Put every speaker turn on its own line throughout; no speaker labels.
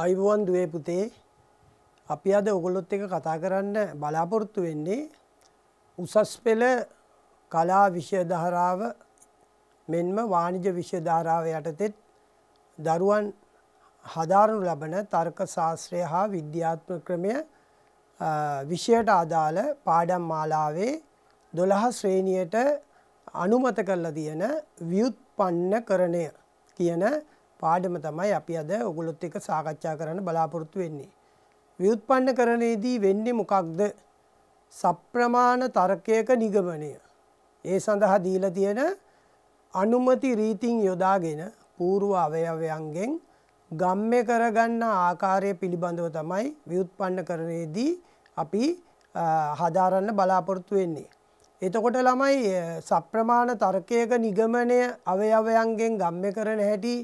අයිබෝන් දුවේ පුතේ අපි අද ඔයගොල්ලොත් එක්ක කතා කරන්න බලාපොරොත්තු වෙන්නේ උසස් පෙළ කලා විෂය ධාරාව මෙන්ම වාණිජ්‍ය විෂය ධාරාව යටතේ දරුවන් හදාරනු ලබන තර්ක ශාස්ත්‍රය හා විද්‍යාත්මක ක්‍රමය විෂයට අදාළ පාඩම් මාලාවේ 12 ශ්‍රේණියට අනුමත කරලා තියෙන ව්‍යුත්පන්නකරණය කියන පාඩම තමයි අපි අද ඔයගොල්ලොත් එක්ක සාකච්ඡා කරන්න බලාපොරොත්තු වෙන්නේ. ව්‍යුත්පන්නකරණයේදී වෙන්නේ මොකක්ද? සප්‍රමාණ තර්කයක නිගමනය. ඒ සඳහා දීලා තියෙන අනුමති රීතීන් යොදාගෙන పూర్ව අවයවයන්ගෙන් ගම්ම්‍ය කරගන්න ආකාරය පිළිබඳව තමයි ව්‍යුත්පන්නකරණයේදී අපි හදාරන්න බලාපොරොත්තු වෙන්නේ. එතකොට ළමයි සප්‍රමාණ තර්කයක නිගමනය අවයවයන්ගෙන් ගම්ම්‍ය කරන හැටි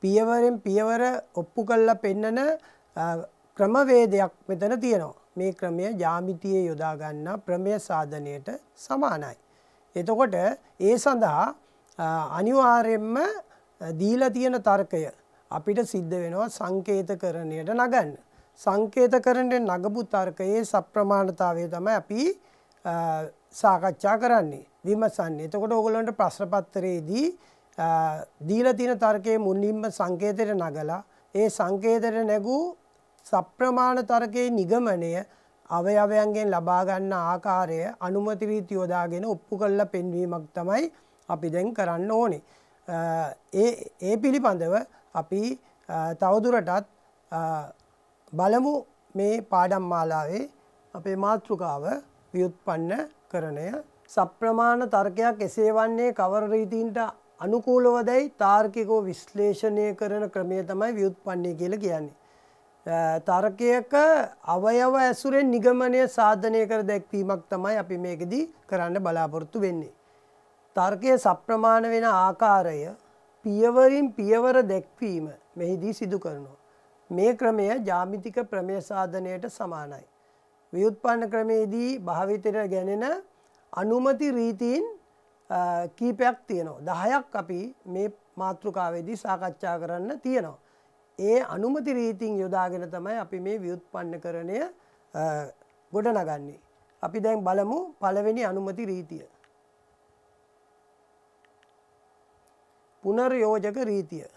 පියවරෙන් පියවර ඔප්පු කරලා පෙන්නන ක්‍රමවේදයක් මෙතන තියෙනවා. මේ ක්‍රමය ජ්‍යාමිතියේ යොදා ගන්න ප්‍රමේය සාධනයට සමානයි. එතකොට ඒ සඳහා අනිවාර්යයෙන්ම දීලා තියෙන තර්කය අපිට සිද්ධ වෙනවා සංකේතකරණයට නගන්න. සංකේතකරණයට නගපු තර්කයේ සප්‍රමාණතාවය තමයි අපි සාකච්ඡා කරන්නේ, විමසන්නේ. එතකොට ඕගොල්ලන්ට ප්‍රශ්න පත්‍රයේදී දීලා තියෙන තර්කයේ මුලින්ම සංකේතයට නගලා ඒ සංකේතයට නැගූ සප්‍රමාණ තර්කයේ නිගමනය අවයවයන්ගෙන් ලබා ගන්න ආකාරය අනුමති රීති යොදාගෙන ඔප්පු කරලා පෙන්වීමක් තමයි අපි දැන් කරන්න ඕනේ. ඒ පිළිබඳව අපි තවදුරටත් බලමු මේ පාඩම් මාලාවේ අපේ මාතෘකාව ව්‍යුත්පන්නකරණය. සප්‍රමාණ තර්කයක් එසේ වන්නේ කවර රීතීන්ට අනුකූලවදයි තාර්කිකව විශ්ලේෂණය කරන ක්‍රමය තමයි ව්‍යුත්පන්නය කියලා කියන්නේ. තර්කයක අවයව ඇසුරෙන් නිගමනය සාධනය කර දැක්වීමක් තමයි අපි මේකදී කරන්න බලාපොරොත්තු වෙන්නේ. තර්කය සප්‍රමාණ වෙන ආකාරය පියවරින් පියවර දැක්වීම මෙහිදී සිදු කරනවා. මේ ක්‍රමය ජ්‍යාමිතික ප්‍රමේය සාධනයට සමානයි. ව්‍යුත්පන්න ක්‍රමයේදී භාවිතයට ගැනෙන අනුමති රීතීන් කීපයක් තියෙනවා. 10ක් අපි මේ මාතෘකාවේදී සාකච්ඡා කරන්න තියෙනවා. ඒ අනුමති රීතීන් යොදාගෙන තමයි අපි මේ ව්‍යුත්පන්නකරණය ගොඩනගන්නේ. අපි දැන් බලමු පළවෙනි අනුමති රීතිය. පුනර්යෝජක රීතිය.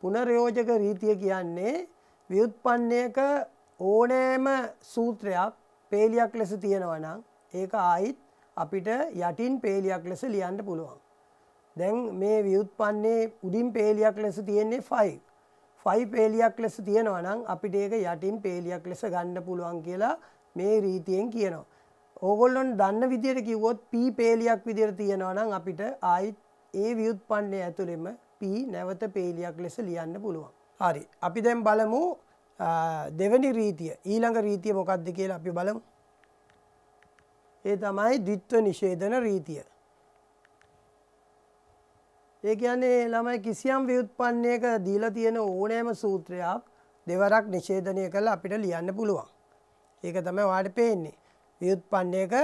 පුනර්යෝජක රීතිය කියන්නේ ව්‍යුත්පන්නයක ඕනෑම සූත්‍රයක් පේලියක් ලෙස තියෙනවා නම් ඒක ආයිත් අපිට යටින් පේලියක් ලෙස ලියන්න පුළුවන්. දැන් මේ ව්‍යුත්පන්නයේ උඩින් පේලියක් ලෙස තියෙන්නේ 5. 5 පේලියක් ලෙස තියෙනවා නම් අපිට ඒක යටින් පේලියක් ලෙස ගන්න පුළුවන් කියලා මේ රීතියෙන් කියනවා. ඕගොල්ලොන් දන්න විදිහට කිව්වොත් p පේලියක් විදිහට තියෙනවා නම් අපිට ආයිත් ඒ ව්‍යුත්පන්නය ඇතුළෙම p නැවත පේලියක් ලෙස ලියන්න පුළුවන්. හරි. අපි දැන් බලමු දෙවෙනි රීතිය. ඊළඟ රීතිය මොකක්ද කියලා අපි බලමු. ඒ තමයි ද්විත්ව නිෂේධන රීතිය. ඒ කියන්නේ ළමයි කිසියම් ව්‍යුත්පන්නයක දීලා තියෙන ඕනෑම සූත්‍රයක් දෙවරක් නිෂේධනය කරලා අපිට ලියන්න පුළුවන්. ඒක තමයි ඔයාලට පේන්නේ. ව්‍යුත්පන්නයක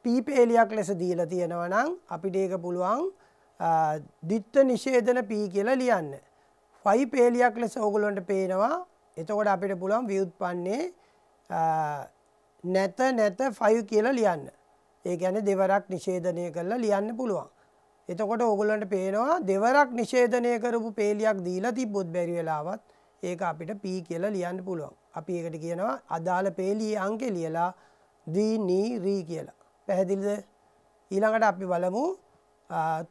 p පේලියක් ලෙස දීලා තියෙනවා නම් අපිට ඒක පුළුවන් ද්විත්ව නිෂේධන p කියලා ලියන්න. 5 පේලියක් ලෙස ඕගොල්ලන්ට පේනවා. එතකොට අපිට පුළුවන් ව්‍යුත්පන්නයේ නැත 5 කියලා ලියන්න. ඒ කියන්නේ දෙවරක් නිෂේධනය කරලා ලියන්න පුළුවන්. එතකොට ඕගොල්ලන්ට පේනවා දෙවරක් නිෂේධනය කරපු පේලියක් දීලා තිබ්බොත් බැරි වෙලාවත් ඒක අපිට p කියලා ලියන්න පුළුවන්. අපි ඒකට කියනවා අදාළ පේලියේ අංකය ලියලා ද්වි రీ කියලා. පැහැදිලිද? ඊළඟට අපි බලමු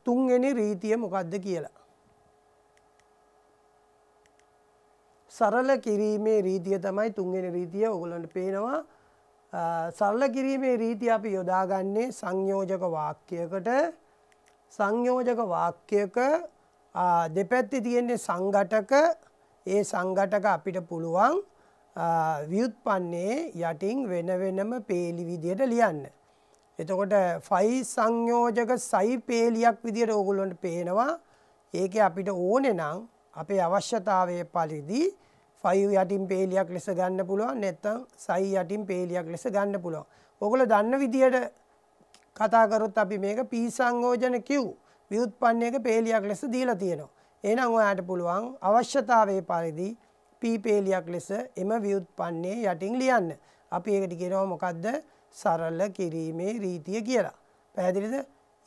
තුන්වෙනි රීතිය මොකක්ද කියලා. සරල කිරීමේ රීතිය තමයි තුන්වෙනි රීතිය. ඕගොල්ලන්ට පේනවා සරල කිරීමේ රීතිය අපි යොදාගන්නේ සංයෝජක වාක්‍යයකට. සංයෝජක වාක්‍යයක දෙපැත්තේ තියෙන්නේ සංඝටක. ඒ සංඝටක අපිට පුළුවන් ව්‍යුත්පන්නයේ යටින් වෙන වෙනම පේලි විදියට ලියන්න. එතකොට 5 සංයෝජක සයි පේලියක් විදියට ඕගොල්ලන්ට පේනවා. ඒකේ අපිට ඕනේ නම් අපේ අවශ්‍යතාවයේ පරිදි 5 යටින් පේලියක් ලෙස ගන්න පුළුවන්, නැත්නම් සයි යටින් පේලියක් ලෙස ගන්න පුළුවන්. ඕගොල්ලෝ දන්න විදියට කතා කරොත් අපි මේක p සංයෝජන q ව්‍යුත්පන්නයක පේලියක් ලෙස දීලා තියෙනවා. එහෙනම් ඔයාලට පුළුවන් අවශ්‍යතාවයේ පරිදි p පේලියක් ලෙස එම ව්‍යුත්පන්නයේ යටින් ලියන්න. අපි ඒකට කියනවා මොකද්ද? සරල කිරීමේ රීතිය කියලා. පැහැදිලිද?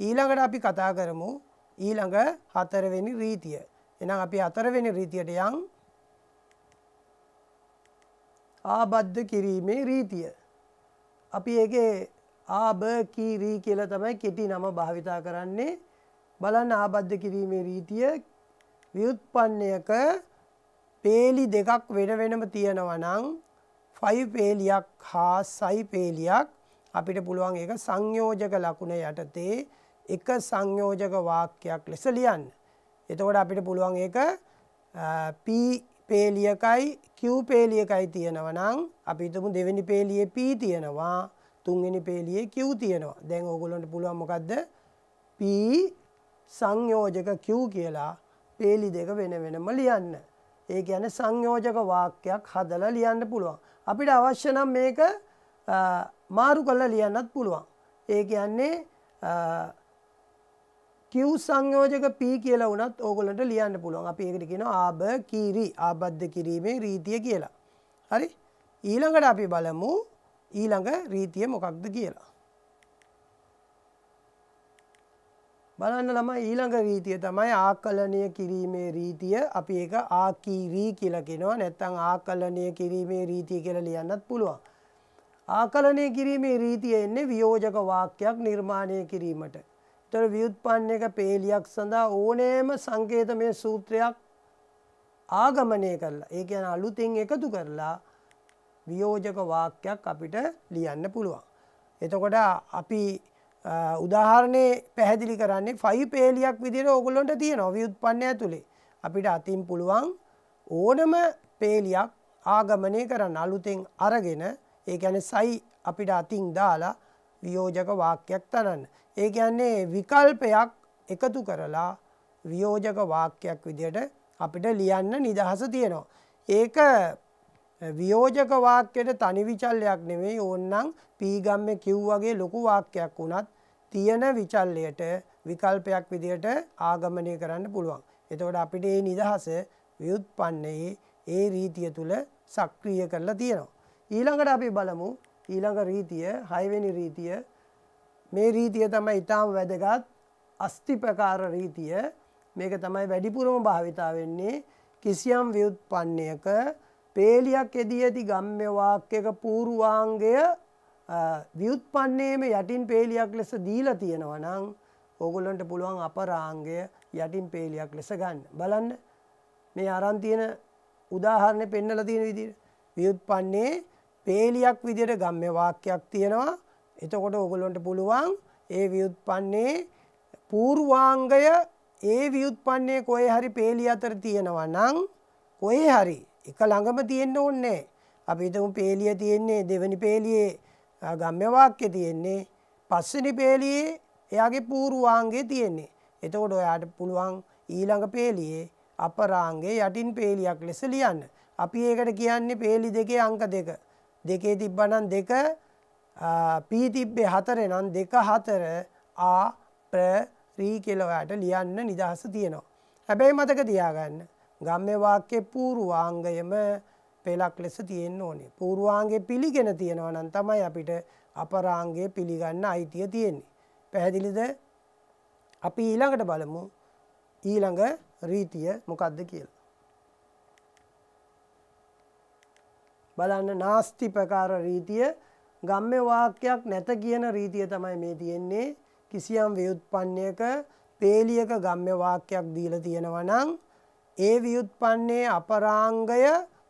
ඊළඟට අපි කතා කරමු ඊළඟ හතරවෙනි රීතිය. එහෙනම් අපි හතරවෙනි රීතියට යන්. ආබද්ධ කිරීමේ රීතිය. අපි ඒකේ ආබ කීරී කියලා තමයි කෙටි නම භාවිතා කරන්නේ. බලන්න ආබද්ධ කිරීමේ රීතිය ව්‍යුත්පන්නයක පේලි දෙකක් වෙන වෙනම තියෙනවා නම් 5 පේලියක් හා 6 පේලියක් අපිට පුළුවන් ඒක සංයෝජක ලකුණ යටතේ එක සංයෝජක වාක්‍යයක් ලෙස ලියන්න. එතකොට අපිට පුළුවන් ඒක p පේලියකයි q පේලියකයි තියෙනවා නම් අපි හිතමු දෙවෙනි පේලියේ p තියෙනවා තුන්වෙනි පේලියේ q තියෙනවා. දැන් ඕගොල්ලන්ට පුළුවන් මොකද්ද? p සංයෝජක q කියලා පේලි දෙක වෙන වෙනම ලියන්න. ඒ කියන්නේ සංයෝජක වාක්‍යයක් හදලා ලියන්න පුළුවන්. අපිට අවශ්‍ය නම් මේක මාරු කරලා ලියන්නත් පුළුවන්. ඒ කියන්නේ q සංයෝජක p කියලා වුණත් ඕගොල්ලන්ට ලියන්න පුළුවන්. අපි ඒකට කියනවා ආබ කීරි ආබද්ධ කිරීමේ රීතිය කියලා. හරි? ඊළඟට අපි බලමු ඊළඟ රීතිය මොකක්ද කියලා. බලන්න ළමයි ඊළඟ රීතිය තමයි ආකලනය කිරීමේ රීතිය. අපි ඒක ආකීරී කියලා කියනවා. නැත්නම් ආකලනය කිරීමේ රීතිය කියලා ලියන්නත් පුළුවන්. ආකලනය කිරීමේ රීතිය එන්නේ වියෝජක වාක්‍යයක් නිර්මාණය කිරීමට. ඒතර ව්‍යුත්පන්නයක පේලියක් සඳහා ඕනෑම සංකේතමය සූත්‍රයක් ආගමනය කරලා ඒ කියන්නේ අලුතින් එකතු කරලා වියෝජක වාක්‍යයක් අපිට ලියන්න පුළුවන්. එතකොට අපි උදාහරණේ පැහැදිලි කරන්නේ 5 පේලියක් විදිහට ඕගොල්ලන්ට තියෙනවා ව්‍යුත්පන්නය ඇතුලේ. අපිට අතින් පුළුවන් ඕනම පේලියක් ආගමනය කරන්න අලුතෙන් අරගෙන ඒ කියන්නේ සයි අපිට අතින් දාලා වියෝජක වාක්‍යයක් තනන්න. ඒ කියන්නේ විකල්පයක් එකතු කරලා වියෝජක වාක්‍යයක් විදිහට අපිට ලියන්න නිදහස තියෙනවා. ඒක වියෝජක වාක්‍යයට තනි විචල්යක් නෙවෙයි ඕනනම් p ගම්මේ q වගේ ලොකු වාක්‍යයක් වුණත් තියෙන විචල්යයට විකල්පයක් විදිහට ආගමනය කරන්න පුළුවන්. එතකොට අපිට මේ නිදහස ව්‍යුත්පන්නයේ ඒ රීතිය තුල සක්‍රිය කරලා තියෙනවා. ඊළඟට අපි බලමු ඊළඟ රීතිය 6 වෙනි රීතිය. මේ රීතිය තමයි ඊටාම වැදගත් අස්ති ප්‍රකාර රීතිය. මේක තමයි වැඩිපුරම භාවිතා වෙන්නේ කිසියම් ව්‍යුත්පන්නයක පේලියක් එදී ඇති ගම්ම්‍ය වාක්‍යයක පූර්වාංගය ව්‍යුත්පන්නයේම යටින් පේලියක් ලෙස දීලා තියෙනවා නම් ඕගොල්ලන්ට පුළුවන් අපරාංගය යටින් පේලියක් ලෙස ගන්න. බලන්න මේ අරන් තියෙන උදාහරණේ පෙන්නලා තියෙන විදිහට ව්‍යුත්පන්නයේ පේලියක් විදිහට ගම්ම්‍ය වාක්‍යයක් තියෙනවා. එතකොට ඕගොල්ලන්ට පුළුවන් ඒ ව්‍යුත්පන්නයේ පූර්වාංගය ඒ ව්‍යුත්පන්නයේ කොහේ හරි පේලිය අතර තියෙනවා නම් කොහේ හරි එක ළඟම තියෙන්න ඕනේ. අපි හිතමු පේලිය තියෙන්නේ දෙවෙනි පේලියේ ගම්ම්‍ය වාක්‍ය තියෙන්නේ පස්වෙනි පේලියේ එයාගේ පූර්වාංගය තියෙන්නේ. එතකොට ඔයාට පුළුවන් ඊළඟ පේලියේ අපරාංගයේ යටින් පේලියක් ලෙස ලියන්න. අපි ඒකට කියන්නේ පේලි දෙකේ අංක දෙක. දෙකේ තිබ්බනම් දෙක p තිබ්බේ 4 නම් 2 4 ආ ප්‍ර රී කියලා ඔයාට ලියන්න නිදහස තියෙනවා. හැබැයි මතක තියාගන්න ගම්ම්‍ය වාක්‍යයේ පූර්වාංගයම පෙළක් ලෙස තියෙන්න ඕනේ. පූර්වාංගයේ පිළිගෙන තියෙනවා නම් තමයි අපිට අපරාංගයේ පිළිගන්න අයිතිය තියෙන්නේ. පැහැදිලිද? අපි ඊළඟට බලමු ඊළඟ රීතිය මොකක්ද කියලා. බලන්න නාස්ති ප්‍රකාර රීතිය ගම්ම්‍ය වාක්‍යයක් නැත කියන රීතිය තමයි මේ තියෙන්නේ. කිසියම් ව්‍යුත්පන්නයක පේලියක ගම්ම්‍ය වාක්‍යයක් දීලා තියෙනවා නම් ඒ ව්‍යුත්පන්නයේ අපරාංගය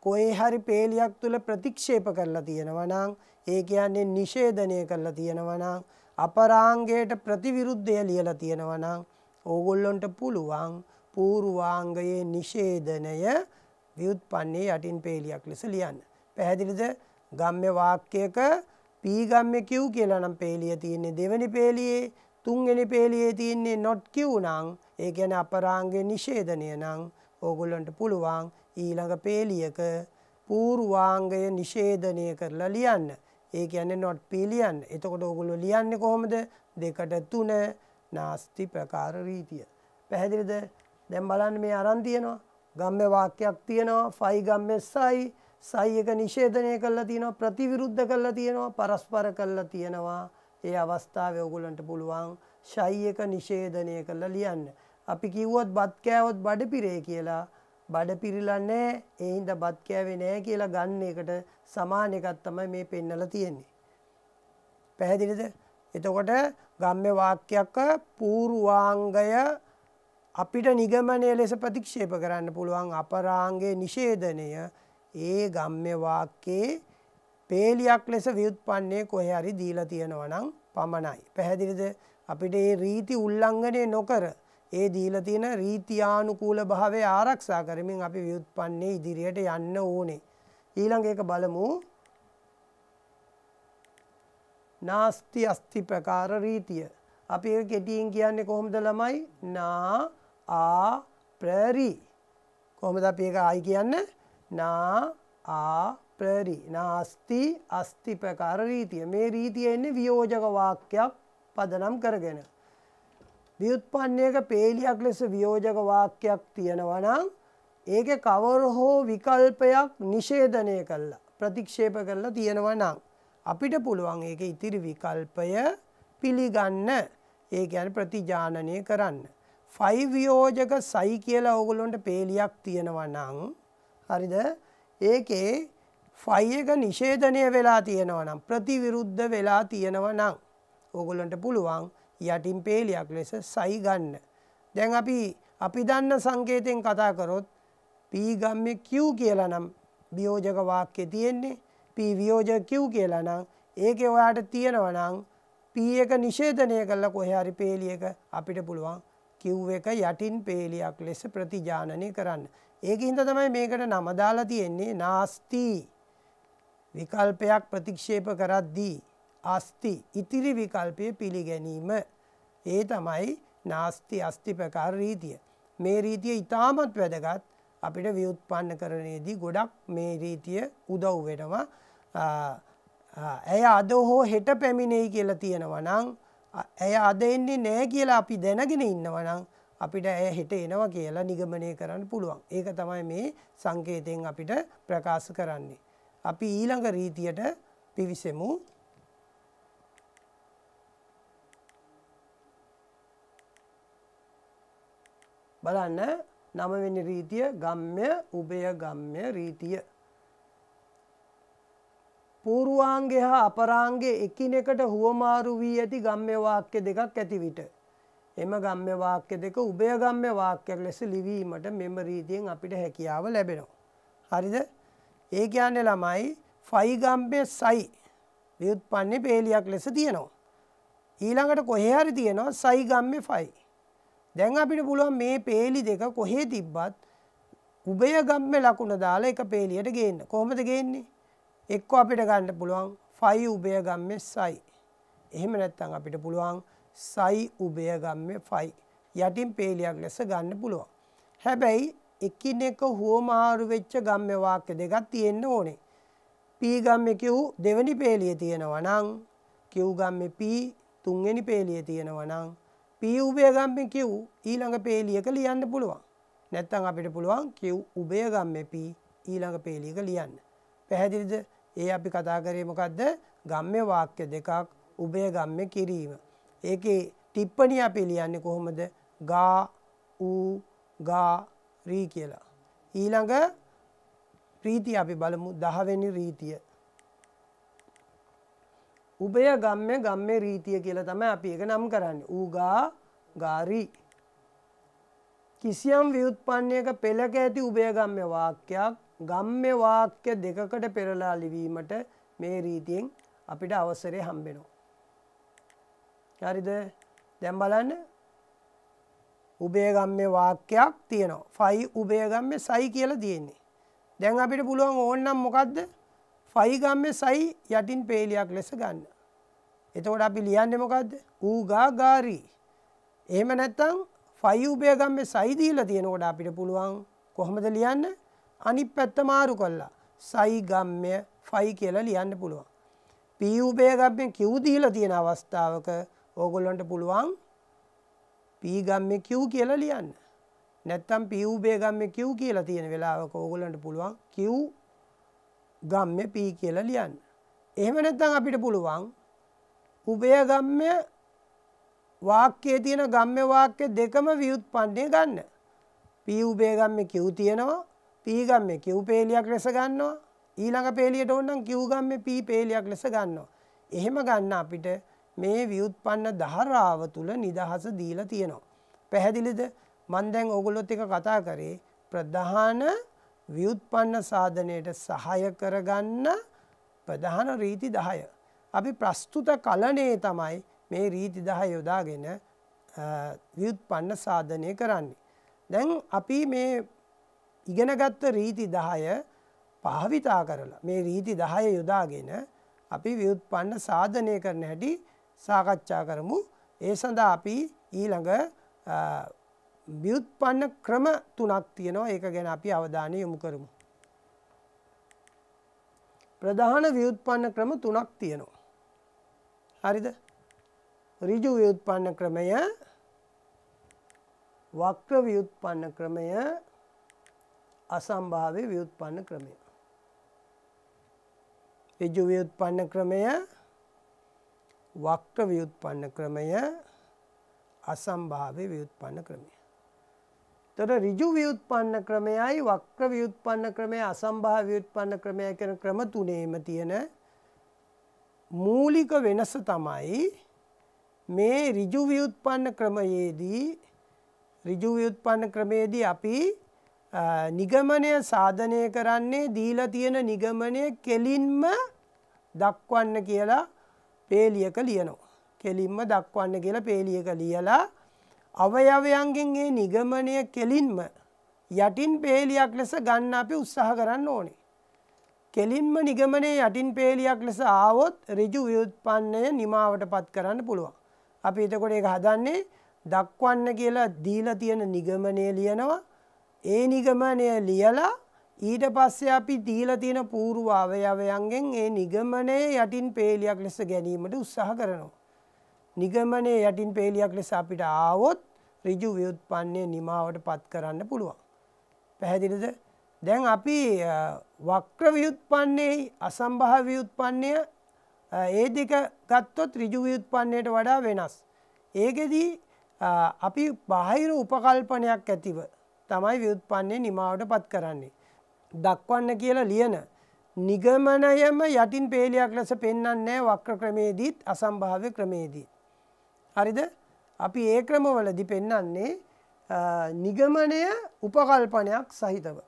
කොහේ හරි පේලියක් තුල ප්‍රතික්ෂේප කරලා තියෙනවා නම් ඒ කියන්නේ නිෂේධනය කරලා තියෙනවා නම් අපරාංගයට ප්‍රතිවිරුද්ධය ලියලා තියෙනවා නම් ඕගොල්ලන්ට පුළුවන් පූර්වාංගයේ නිෂේධනය ව්‍යුත්පන්නයේ යටින් පේලියක් ලෙස ලියන්න. පැහැදිලිද? ගම්ම්‍ය වාක්‍යයක p ගම්ම්‍ය q කියලා නම් පේලිය තියෙන්නේ දෙවෙනි පේලියේ තුන්වෙනි පේලියේ තියෙන්නේ not q නම් ඒ කියන්නේ අපරාංගයේ නිෂේධනය නම් ඕගොල්ලන්ට පුළුවන් ඊළඟ පේලියක පූර්වාංගය නිෂේධනය කරලා ලියන්න. ඒ කියන්නේ not p ලියන්න. එතකොට ඕගොල්ලෝ ලියන්නේ කොහොමද? 2ට 3 නාස්ති ප්‍රකාර රීතිය. පැහැදිලිද? දැන් බලන්න මේ අරන් තියෙනවා ගම්ම්‍ය වාක්‍යයක් තියෙනවා ෆයි ගම්ම්‍ය සයි සයි එක නිෂේධනය කරලා තියෙනවා ප්‍රතිවිරුද්ධ කරලා තියෙනවා පරස්පර කරලා තියෙනවා ඒ අවස්ථාවේ ඔයගොල්ලන්ට පුළුවන් ෂයි එක නිෂේධනය කරලා ලියන්න. අපි කිව්වොත් බත් කෑවොත් බඩ පිරේ කියලා බඩ පිරিলা නැහැ ඒ හින්දා බත් කෑවේ නැහැ කියලා ගන්න එකට සමාන එකක් තමයි මේ පෙන්නලා තියෙන්නේ. පැහැදිලිද? එතකොට ගම්ම්‍ය වාක්‍යයක පූර්වාංගය අපිට නිගමනය ලෙස ප්‍රතික්ෂේප කරන්න පුළුවන් අපරාංගයේ නිෂේධනය ඒ ගම්ම්‍ය වාක්‍යයේ පේලියක් ලෙස ව්‍යුත්පන්නයේ කොහේ හරි දීලා තියෙනවා නම් පමණයි. පැහැදිලිද? අපිට මේ රීති උල්ලංඝනය නොකර ඒ දීලා තියෙන රීත්‍යානුකූල භාවය ආරක්ෂා කරමින් අපි ව්‍යුත්පන්නයේ ඉදිරියට යන්න ඕනේ. ඊළඟ එක බලමු. නාස්ති අස්ති ප්‍රකාර රීතිය. අපි ඒක කෙටියෙන් කියන්නේ කොහොමද ළමයි? නා ආ ප්‍රරි. කොහොමද අපි ඒක ආයි කියන්නේ? නා ආ ප්‍රරි. නාස්ති අස්ති ප්‍රකාර රීතිය. මේ රීතිය එන්නේ වියෝජක වාක්‍යයක් පදනම් කරගෙන. ව්‍යුත්පන්නයක පේලියක් ලෙස වියෝජක වාක්‍යයක් තියෙනවා නම් ඒකේ කවර හෝ විකල්පයක් නිෂේධනය කළා ප්‍රතික්ෂේප කරලා තියෙනවා නම් අපිට පුළුවන් ඒකේ ඉතිරි විකල්පය පිළිගන්න. ඒ කියන්නේ ප්‍රතිජානනය කරන්න. ෆයි වියෝජක සයි කියලා ඕගොල්ලන්ට පේලියක් තියෙනවා නම් හරිද? ඒකේ ෆයි එක නිෂේධනය වෙලා තියෙනවා නම් ප්‍රතිවිරුද්ධ වෙලා තියෙනවා නම් ඕගොල්ලන්ට පුළුවන් යටින් පේලියක් ලෙස සයි ගන්න. දැන් අපි දන්න සංකේතයෙන් කතා කරොත් p ගම්ම්‍ය q කියලා නම් වියෝජක වාක්‍යය තියෙන්නේ. p වියෝජක q කියලා නම් ඒකේ ඔයාට තියෙනවා නම් p එක නිෂේධනය කළා කොහේ හරි පේලියක අපිට පුළුවන් q එක යටින් පේලියක් ලෙස ප්‍රතිජානනය කරන්න. ඒකින්ද තමයි මේකට නම දාලා තියෙන්නේ නාස්ති. විකල්පයක් ප්‍රතික්ෂේප කරද්දී අස්ති ඉතිරි විකල්පය පිළිගැනීම. ඒ තමයි නාස්ති අස්ති ප්‍රකාර රීතිය. මේ රීතිය ඉතාමත් වැදගත්. අපිට ව්‍යුත්පන්න කරණයේදී ගොඩක් මේ රීතිය උදව් වෙනවා. ඇය අද හෝ හෙට පැමිණෙයි කියලා තියෙනවා නම් ඇය අද එන්නේ නැහැ කියලා අපි දැනගෙන ඉන්නවා නම් අපිට ඇය හෙට එනවා කියලා නිගමනය කරන්න පුළුවන්. ඒක තමයි මේ සංකේතයෙන් අපිට ප්‍රකාශ කරන්නේ. අපි ඊළඟ රීතියට පිවිසෙමු. බලන්න 9 වෙනි රීතිය ගම්ම්‍ය උභය ගම්ම්‍ය රීතිය. පූර්වාංගය හා අපරාංගයේ එකිනෙකට හුවමාරු වී ඇති ගම්ම්‍ය වාක්‍ය දෙකක් ඇති විට එම ගම්ම්‍ය වාක්‍ය දෙක උභය ගම්ම්‍ය වාක්‍යයක් ලෙස ලිවීමට මෙම රීතියෙන් අපිට හැකියාව ලැබෙනවා. හරිද? ඒ කියන්නේ ළමයි ෆයි ගම්ම්‍ය සයි ව්‍යුත්පන්නේ පේලියක් ලෙස තියෙනවා. ඊළඟට කොහේ හරි තියෙනවා සයි ගම්ම්‍ය ෆයි. දැන් අපිට පුළුවන් මේ පේලි දෙක කොහේ තිබ්බත් උභය ගම්ම්‍ය ලකුණ දාලා එක පේලියට ගේන්න. කොහොමද ගේන්නේ? එක්ක අපිට ගන්න පුළුවන් ෆයි උභය ගම්ම්‍ය සයි. එහෙම නැත්නම් අපිට පුළුවන් සයි උභය ගම්ම්‍ය ෆයි. යටින් පේලියක් ලෙස ගන්න පුළුවන්. හැබැයි එකිනෙක හුවමාරු වෙච්ච ගම්ම්‍ය වාක්‍ය දෙකක් තියෙන්න ඕනේ. p ගම්ම්‍ය q දෙවෙනි පේලියේ තියෙනවා නම් q ගම්ම්‍ය p තුන්වෙනි පේලියේ තියෙනවා නම් p උභය ගම්ම්‍ය q ඊළඟ පේලියක ලියන්න පුළුවන්. නැත්නම් අපිට පුළුවන් q උභය ගම්ම්‍ය p ඊළඟ පේලියක ලියන්න. පැහැදිලිද? ඒ අපි කතා කරේ මොකද්ද? ගම්ම්‍ය වාක්‍ය දෙකක් උභය ගම්ම්‍ය කිරීම. ඒකේ ටිප්පණිය අපි ලියන්නේ කොහොමද? ගා ඌ ගා රී කියලා. ඊළඟ රීතිය අපි බලමු 10 වෙනි රීතිය. උභය ගම්ම්‍ය ගම්ම්‍ය රීතිය කියලා තමයි අපි ඒක නම් කරන්නේ. ඌගා ගාරි. කිසියම් ව්‍යුත්පන්නයක පෙළක ඇති උභය ගම්ම්‍ය වාක්‍යයක් ගම්ම්‍ය වාක්‍ය දෙකකට පෙරලා ලිවීමට මේ රීතියෙන් අපිට අවසරය හම්බෙනවා. හරිද? දැන් බලන්න උභය ගම්ම්‍ය වාක්‍යයක් තියෙනවා. ෆයි උභය ගම්ම්‍ය සයි කියලා තියෙන්නේ. දැන් අපිට පුළුවන් ඕනනම් මොකද්ද? ෆයි ගම්ම්‍ය සයි යටින් පේලියක් ලෙස ගන්න. එතකොට අපි ලියන්නේ මොකද්ද? ඌගා ගාරි. එහෙම නැත්නම් ෆයි උභය ගම්ම්‍ය සයි දීලා තියෙනකොට අපිට පුළුවන් කොහොමද ලියන්න? අනිත් පැත්ත මාරු කළා සයි ගම්ම්‍ය ෆයි කියලා ලියන්න පුළුවන්. p උභය ගම්ම්‍ය q දීලා තියෙන අවස්ථාවක ඕගොල්ලන්ට පුළුවන් p ගම්ම්‍ය q කියලා ලියන්න. නැත්තම් P උභය ගම්මේ Q කියලා තියෙන වෙලාවක ඕගොල්ලන්ට පුළුවන් Q ගම්මේ P කියලා ලියන්න. එහෙම නැත්නම් අපිට පුළුවන් උභය ගම්මේ වාක්‍යයේ තියෙන ගම්ම්‍ය වාක්‍ය දෙකම ව්‍යුත්පන්නය ගන්න. P උභය ගම්මේ Q තියෙනවා. P ගම්මේ Q පේලියක් ලෙස ගන්නවා. ඊළඟ පේලියට ඕන නම් Q ගම්මේ P පේලියක් ලෙස ගන්නවා. එහෙම ගන්න අපිට මේ ව්‍යුත්පන්න ධාරාව තුල නිදහස දීලා තියෙනවා. පැහැදිලිද? මම දැන් ඕගොල්ලොත් එක්ක කතා කරේ ප්‍රධාන ව්‍යුත්පන්න සාධනයට සහාය කරගන්න ප්‍රධාන රීති 10. අපි ප්‍රස්තුත කලණේ තමයි මේ රීති 10 යොදාගෙන ව්‍යුත්පන්න සාධනය කරන්නේ. දැන් අපි මේ ඉගෙනගත්ත රීති 10 භාවිතා කරලා මේ රීති 10 යොදාගෙන අපි ව්‍යුත්පන්න සාධනය කරන හැටි සාකච්ඡා කරමු. ඒ සඳහා අපි ඊළඟ ව්‍යුත්පන්න ක්‍රම 3ක් තියෙනවා. ඒක ගැන අපි අවධානය යොමු කරමු. ප්‍රධාන ව්‍යුත්පන්න ක්‍රම 3ක් තියෙනවා. හරිද? ඍජු ව්‍යුත්පන්න ක්‍රමය, වක්‍ර ව්‍යුත්පන්න ක්‍රමය, අසම්භාව්‍ය ව්‍යුත්පන්න ක්‍රමය. ඍජු ව්‍යුත්පන්න ක්‍රමය, වක්‍ර ව්‍යුත්පන්න ක්‍රමය, අසම්භාව්‍ය ව්‍යුත්පන්න ක්‍රමය. තොර ඍජු ව්‍යුත්පන්න ක්‍රමයයි වක්‍ර ව්‍යුත්පන්න ක්‍රමය අසම්භාව්‍ය ව්‍යුත්පන්න ක්‍රමය කියන ක්‍රම තුනේම තියෙන මූලික වෙනස තමයි මේ ඍජු ව්‍යුත්පන්න ක්‍රමයේදී අපි නිගමනය සාධනය කරන්නේ දීලා තියෙන නිගමනය කෙලින්ම දක්වන්න කියලා පේලියක ලියනවා. කෙලින්ම දක්වන්න කියලා පේලියක ලියලා අවයවයන්ගෙන් ඒ නිගමනය කෙලින්ම යටින් පේලියක් ලෙස ගන්න අපි උත්සාහ කරන්න ඕනේ. කෙලින්ම නිගමනයේ යටින් පේලියක් ලෙස ආවොත් ඍජු ව්‍යුත්පන්නය නිමාවටපත් කරන්න පුළුවන්. අපි එතකොට ඒක හදන්නේ දක්වන්න කියලා දීලා තියෙන නිගමනය ලියනවා. ඒ නිගමනය ලියලා ඊට පස්සේ අපි දීලා තියෙන පූර්ව අවයවයන්ගෙන් ඒ නිගමනයේ යටින් පේලියක් ලෙස ගැනීමට උත්සාහ කරනවා. නිගමනයේ යටින් පේලියක් ලෙස අපිට ආවොත් ඍජු ව්‍යුත්පන්නය නිමාවටපත් කරන්න පුළුවන්. පැහැදිලිද? දැන් අපි වක්‍ර ව්‍යුත්පන්නයේ අසම්භාව්‍ය ව්‍යුත්පන්නය ඒ දෙක ගත්තොත් ඍජු ව්‍යුත්පන්නයට වඩා වෙනස්. ඒකෙදී අපි බාහිර උපකල්පනයක් ඇතිව තමයි ව්‍යුත්පන්නය නිමාවටපත් කරන්නේ. දක්වන්න කියලා ලියන නිගමනයම යටින් පේලියක් ලෙස පෙන්වන්නේ වක්‍ර ක්‍රමයේදීත් අසම්භාව්‍ය කර්මයේදීත්. හරිද? අපි ඒ ක්‍රමවලදී පෙන්වන්නේ නිගමනය උපකල්පනයක් සහිතව.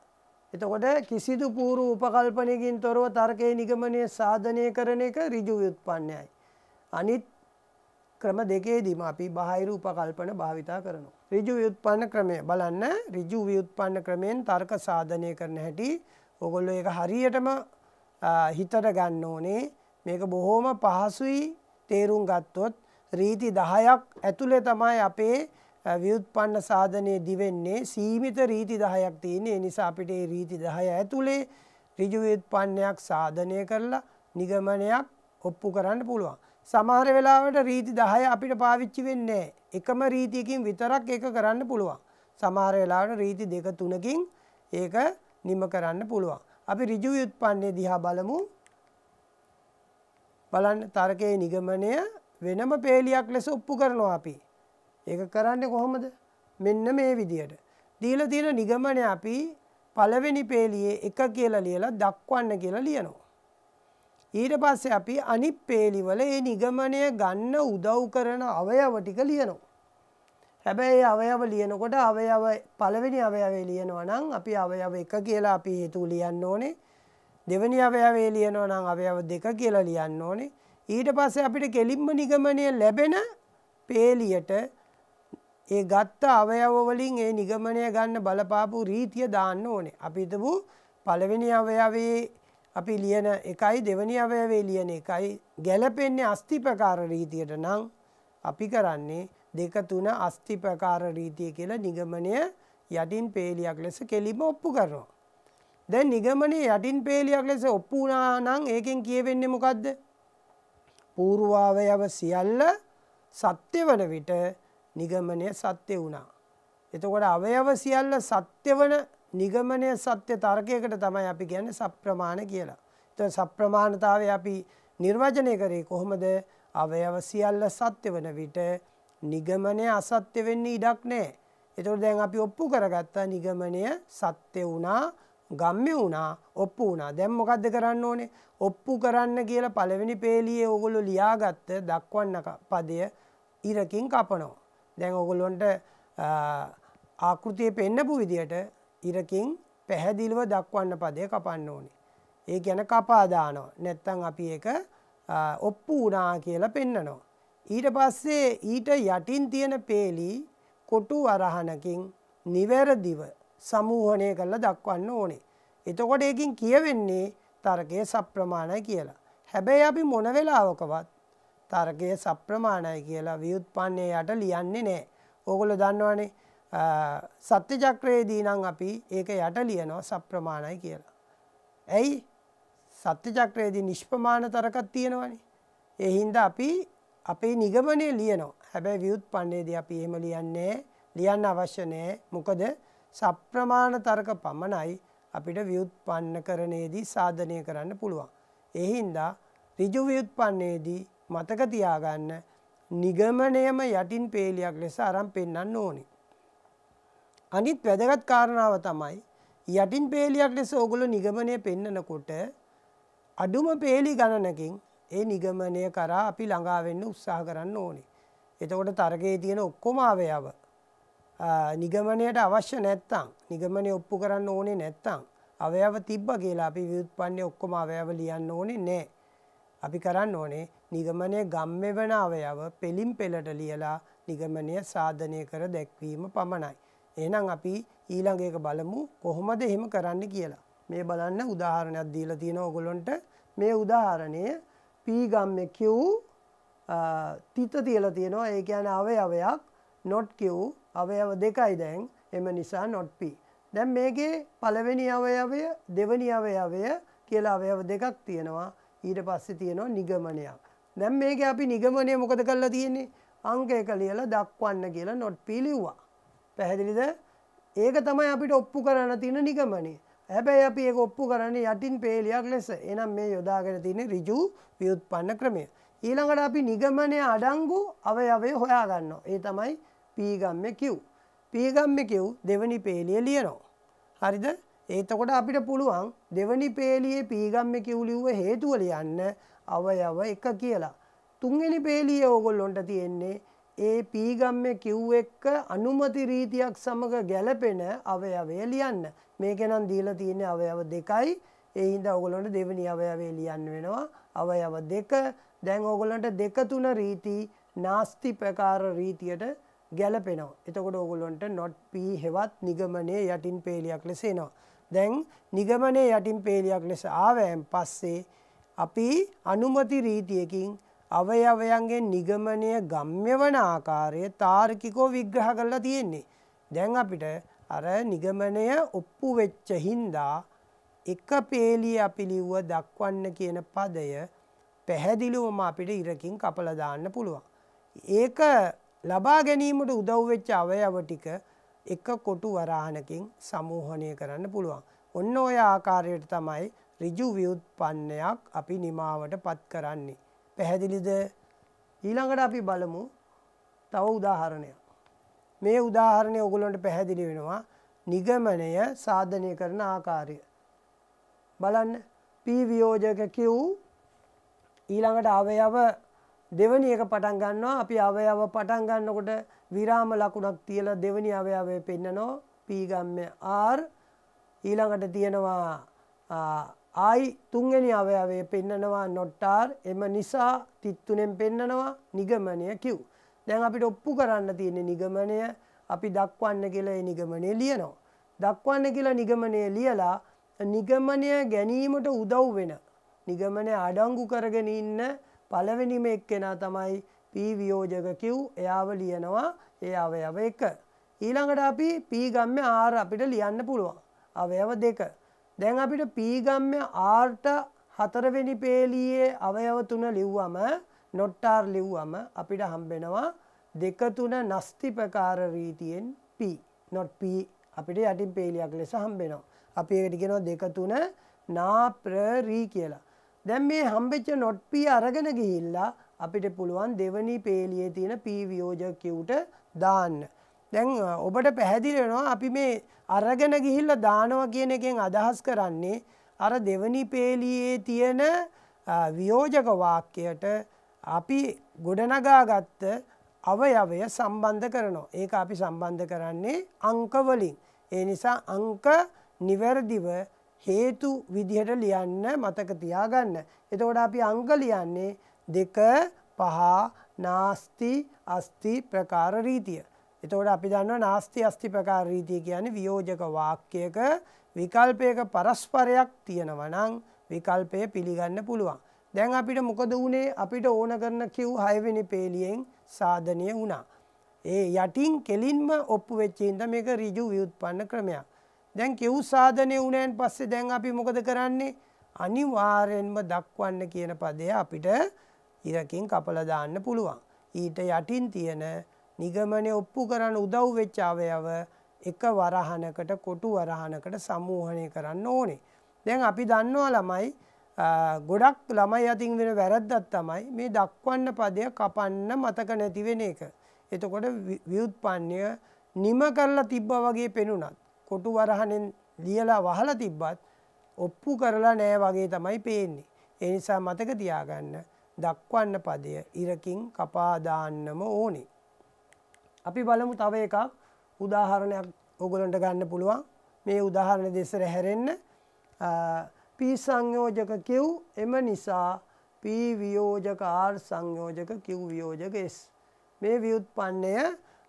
එතකොට කිසිදු පූර්ව උපකල්පනයකින් තොරව තර්කයේ නිගමනය සාධනය කරන එක ඍජු ව්‍යුත්පන්නයයි. අනිත් ක්‍රම දෙකේදීම අපි බාහිර උපකල්පන භාවිතා කරනවා. ඍජු ව්‍යුත්පන්න ක්‍රමය බලන්න. ඍජු ව්‍යුත්පන්න ක්‍රමයෙන් තර්ක සාධනය කරන හැටි ඔයගොල්ලෝ ඒක හරියටම හිතට ගන්න ඕනේ. මේක බොහොම පහසුයි තේරුම් ගත්තොත්. රීති 10ක් ඇතුලේ තමයි අපේ ව්‍යුත්පන්න සාධනය දිවෙන්නේ. සීමිත රීති 10ක් තියෙන. ඒ නිසා අපිට මේ රීති 10 ඇතුලේ ඍජු ව්‍යුත්පන්නයක් සාධනය කරලා නිගමනයක් ඔප්පු කරන්න පුළුවන්. සමහර වෙලාවට රීති 10 අපිට පාවිච්චි වෙන්නේ නැහැ. එකම රීතියකින් විතරක් ඒක කරන්න පුළුවන්. සමහර වෙලාවට රීති 2-3කින් ඒක නිම කරන්න පුළුවන්. අපි ඍජු ව්‍යුත්පන්නයේ දිහා බලමු. බලන්න තර්කයේ නිගමනය වෙනම පේලියක් ලෙස ඔප්පු කරනවා අපි. ඒක කරන්නේ කොහොමද? මෙන්න මේ විදියට. දීලා තියෙන නිගමනය අපි පළවෙනි පේලියේ 1 කියලා ලියලා දක්වන්න කියලා ලියනවා. ඊට පස්සේ අපි අනිත් පේලිවල මේ නිගමනය ගන්න උදව් කරන අවයව ටික ලියනවා. හැබැයි අවයව ලියනකොට අවයව පළවෙනි අවයවේ ලියනවා නම් අපි අවයව 1 කියලා අපි හේතු ලියන්න ඕනේ. දෙවෙනි අවයවේ ලියනවා නම් අවයව 2 කියලා ලියන්න ඕනේ. ඊට පස්සේ අපිට කෙලින්ම නිගමනය ලැබෙන පේලියට ඒ ගත්ත අවයව වලින් ඒ නිගමනය ගන්න බලපාපු රීතිය දාන්න ඕනේ. අපි හිතමු පළවෙනි අවයවේ අපි ලියන එකයි දෙවෙනි අවයවේ ලියන එකයි ගැලපෙන්නේ අස්ථි ප්‍රකාර රීතියට නම් අපි කරන්නේ 2-3 අස්ථි ප්‍රකාර රීතිය කියලා නිගමනය යටින් පේලියක් ලෙස කෙලින්ම ඔප්පු කරනවා. දැන් නිගමනය යටින් පේලියක් ලෙස ඔප්පු වුණා නම් ඒකෙන් කියවෙන්නේ මොකද්ද? පූර්වාවයව සියල්ල සත්‍ය වන විට නිගමනය සත්‍ය වුණා. එතකොට අවයව සියල්ල සත්‍ය වන නිගමනය සත්‍ය තර්කයකට තමයි අපි කියන්නේ සප්‍රමාණ කියලා. එතකොට සප්‍රමාණතාවය අපි නිර්වචනය කරේ කොහොමද? අවයව සියල්ල සත්‍ය වන විට නිගමනය අසත්‍ය වෙන්න ඉඩක් නැහැ. එතකොට දැන් අපි ඔප්පු කරගත්තා නිගමනය සත්‍ය වුණා, ගම්ම්‍ය වුණා, ඔප්පු වුණා. දැන් මොකද්ද කරන්න ඕනේ? ඔප්පු කරන්න කියලා පළවෙනි පේලියේ ඕගොල්ලෝ ලියාගත්ත දක්වන්න පදය ඉරකින් කපනවා. දැන් ඕගොල්ලොන්ට ආකෘතියේ පෙන්නපු විදියට ඉරකින් පැහැදිලිව දක්වන්න පදය කපන්න ඕනේ. ඒ කියන්නේ කපා දානවා. නැත්තම් අපි ඒක ඔප්පු වුණා කියලා පෙන්නනවා. ඊට පස්සේ ඊට යටින් තියෙන පේලි කොටු අරහනකින් නිවැරදිව සමූහණය කරලා දක්වන්න ඕනේ. එතකොට ඒකින් කියවෙන්නේ තර්කයේ සප්‍රමාණයි කියලා. හැබැයි අපි මොන වෙලාවකවත් තර්කයේ සප්‍රමාණයි කියලා ව්‍යුත්පන්නයේ යට ලියන්නේ නැහැ. ඕගොල්ලෝ දන්නවනේ සත්‍ය චක්‍රයේදී නම් අපි ඒක යට ලියනවා සප්‍රමාණයි කියලා. ඇයි? සත්‍ය චක්‍රයේදී නිෂ්ප්‍රමාණ තර්කයක් තියෙනවනේ. ඒ හින්දා අපි අපේ නිගමනය ලියනවා. හැබැයි ව්‍යුත්පන්නයේදී අපි එහෙම ලියන්න අවශ්‍ය නැහැ. මොකද සප්‍රමාණ තර්ක පමණයි අපිට ව්‍යුත්පන්නකරණයේදී සාධනය කරන්න පුළුවන්. ඒ හින්දා ඍජු ව්‍යුත්පන්නයේදී මතක තියාගන්න නිගමනයම යටින් පේලියක් ලෙස අරන් පෙන්නන්න ඕනේ. අනිත් වැදගත් කාරණාව තමයි යටින් පේලියක් ලෙස ඕගොල්ලෝ නිගමනය පෙන්නනකොට අඩුම පේලි ගණනකින් ඒ නිගමනය කරා අපි ළඟා වෙන්න උත්සාහ කරන්න ඕනේ. එතකොට තර්කයේ තියෙන ඔක්කොම අවයව නිගමනයට අවශ්‍ය නැත්තම් නිගමනය ඔප්පු කරන්න ඕනේ නැත්තම් අවයව තිබ්බ කියලා අපි ව්‍යුත්පන්නයේ ඔක්කොම අවයව ලියන්න ඕනේ නැහැ. අපි කරන්න ඕනේ නිගමනය ගම්ම්‍ය වෙන අවයව පෙලින් පෙළට ලියලා නිගමනය සාධනය කර දැක්වීම පමණයි. එහෙනම් අපි ඊළඟ එක බලමු කොහොමද එහෙම කරන්න කියලා. මේ බලන්න උදාහරණයක් දීලා තියෙනවා ඔයගොල්ලන්ට. මේ උදාහරණය P ගම්ම්‍ය Q තිත තියලා තියෙනවා. ඒ කියන්නේ අවයවයක් not Q අවයව දෙකයි දැන්. එම නිසා not P. දැන් මේකේ පළවෙනි අවයවය දෙවෙනි අවයවය කියලා අවයව දෙකක් තියෙනවා. ඊට පස්සේ තියෙනවා නිගමනයක්. දැන් මේකේ අපි නිගමනය මොකද කරලා තියෙන්නේ? අංක 1 ලියලා දක්වන්න කියලා not P ලිව්වා. පැහැදිලිද? ඒක තමයි අපිට ඔප්පු කරන්න තියෙන නිගමනය. හැබැයි අපි ඒක ඔප්පු කරන්නේ යටින් පේලියක් ලෙස. එහෙනම් මේ යොදාගෙන තියෙන ඍජු ව්‍යුත්පන්න ක්‍රමය. ඊළඟට අපි නිගමනය අඩංගු අවයවය හොයා ගන්නවා. ඒ තමයි P ගම්ම්‍ය Q. P ගම්ම්‍ය Q දෙවෙනි පේලිය ලියනවා. හරිද? එතකොට අපිට පුළුවන් දෙවෙනි පේලියේ P ගම්ම්‍ය Q ලිව්ව හේතුව ලියන්න අවයව 1 කියලා. තුන්වෙනි පේලියේ ඕගොල්ලොන්ට තියෙන්නේ ඒ P ගම්ම්‍ය Q එක්ක අනුමති රීතියක් සමග ගැලපෙන අවයවය ලියන්න. මේකේ නම් දීලා තියෙන්නේ අවයව 2යි. ඒ හින්දා ඕගොල්ලන්ට දෙවෙනි අවයවය ලියන්න වෙනවා. අවයව 2. දැන් ඕගොල්ලන්ට 2 3 රීති නාස්ති ප්‍රකාර රීතියට ගැලපෙනවා. එතකොට ඕගොල්ලන්ට not P හෙවත් නිගමනයේ යටින් පේලියක් ලෙස එනවා. දැන් නිගමනයේ යටින් පේලියක් ලෙස ආවයන් පස්සේ අපි අනුමති රීතියකින් අවයවයන්ගේ නිගමනය ගම්ම්‍ය වන ආකාරය තාර්කිකව විග්‍රහ කරලා තියෙන්නේ. දැන් අපිට අර නිගමනය ඔප්පු වෙච්ච හින්දා එක පේලිය අපි ලිව්ව දක්වන්න කියන පදය පැහැදිලිවම අපිට ඉරකින් කපලා දාන්න පුළුවන්. ඒක ලබා ගැනීමට උදව් වෙච්ච අවයව ටික එක කොටු වරහනකින් සමූහණය කරන්න පුළුවන්. ඔන්න ඔය ආකාරයට තමයි ඍජු ව්‍යුත්පන්නයක් අපි නිමාවට පත් කරන්නේ. පැහැදිලිද? ඊළඟට අපි බලමු තව උදාහරණයක්. මේ උදාහරණය ඔයගොල්ලන්ට පැහැදිලි වෙනවා නිගමනය සාධනය කරන ආකාරය. බලන්න P වියෝජක Q ඊළඟට අවයව දෙවෙනි එක පටන් ගන්නවා. අපි අවයව පටන් ගන්නකොට විරාම ලකුණක් තියලා දෙවෙනි අවයවය පෙන්නනවා P ගම්ම්‍ය R. ඊළඟට තියෙනවා I තුන්වෙනි අවයවය පෙන්නනවා not R. එම නිසා තිත් තුනෙන් පෙන්නනවා නිගමනය Q. දැන් අපිට ඔප්පු කරන්න තියෙන නිගමනය අපි දක්වන්න කියලා ඒ නිගමනය ලියනවා. දක්වන්න කියලා නිගමනය ලියලා නිගමනය ගැනීමට උදව් වෙන නිගමනය අඩංගු කරගෙන ඉන්න පළවෙනිම එක්කෙනා තමයි P වියෝජක Q. එයාව ලියනවා ඒ අවයව 1. ඊළඟට අපි P ගම්ම්‍ය R අපිට ලියන්න පුළුවන්. අවයව 2. දැන් අපිට P ගම්ම්‍ය Rට 4 වෙනි පේලියේ අවයව 3 ලිව්වම not R ලිව්වම අපිට හම්බෙනවා 2 3 නස්ති ප්‍රකාර රීතියෙන් P. not p අපිට යටින් පේලියක් ලෙස හම්බ වෙනවා. අපි ඒකට කියනවා 2 3 නා ප්‍ර රී කියලා. දැන් මේ හම්බෙච්ච not p අරගෙන ගිහිල්ලා අපිට පුළුවන් දෙවනි පේලියේ තියෙන p වියෝජක qට දාන්න. දැන් ඔබට පැහැදිලි වෙනවා අපි මේ අරගෙන ගිහිල්ලා දානවා කියන එකෙන් අදහස් කරන්නේ අර දෙවනි පේලියේ තියෙන වියෝජක වාක්‍යයට අපි ගොඩනගාගත්ත අවයවය සම්බන්ධ කරනවා. ඒක අපි සම්බන්ධ කරන්නේ අංක වලින්. ඒ නිසා අංක නිවැරදිව හේතු විදිහට ලියන්න මතක තියාගන්න. එතකොට අපි අංක ලියන්නේ 2 5 නාස්ති අස්ති ප්‍රකාර රීතිය. එතකොට අපි දන්නවා නාස්ති අස්ති ප්‍රකාර රීතිය කියන්නේ වියෝජක වාක්‍යයක විකල්පයක පරස්පරයක් තියෙනවා නම් විකල්පය පිළිගන්න පුළුවන්. දැන් අපිට මොකද වුනේ? අපිට ඕන කරන Q 6 වෙනි පේලියෙන් සාධනය වුණා. ඒ යටින් කෙලින්ම ඔප්පු වෙච්ච හින්දා මේක ඍජු ව්‍යුත්පන්න ක්‍රමයක්. දැන් Q සාධනය වුණාන් පස්සේ දැන් අපි මොකද කරන්නේ? අනිවාර්යෙන්ම දක්වන්න කියන පදය අපිට ඉරකින් කපලා දාන්න පුළුවන්. ඊට යටින් තියෙන නිගමනය ඔප්පු කරන්න උදව් වෙච්ච අවයව එක වරහනකට කොටු වරහනකට සමූහණය කරන්න ඕනේ. දැන් අපි දන්නවා ළමයි ගොඩක් ළමයි අතින් වෙන වැරද්දක් තමයි මේ දක්වන්න පදය කපන්න මතක නැති වෙන එක. එතකොට ව්‍යුත්පන්නය නිම කරලා තිබ්බා වගේ පෙනුනත් කොටු වරහනෙන් ලියලා වහලා තිබ්බත් ඔප්පු කරලා නෑ වගේ තමයි පේන්නේ. ඒ නිසා මතක තියාගන්න දක්වන්න පදය ඉරකින් කපා දාන්නම ඕනේ. අපි බලමු තව එකක් උදාහරණයක් ඔයගොල්ලන්ට ගන්න පුළුවන්. මේ උදාහරණ දෙසට හැරෙන්න p සංයෝජක q එම නිසා p වියෝජක r සංයෝජක q වියෝජක s. මේ ව්‍යුත්පන්නය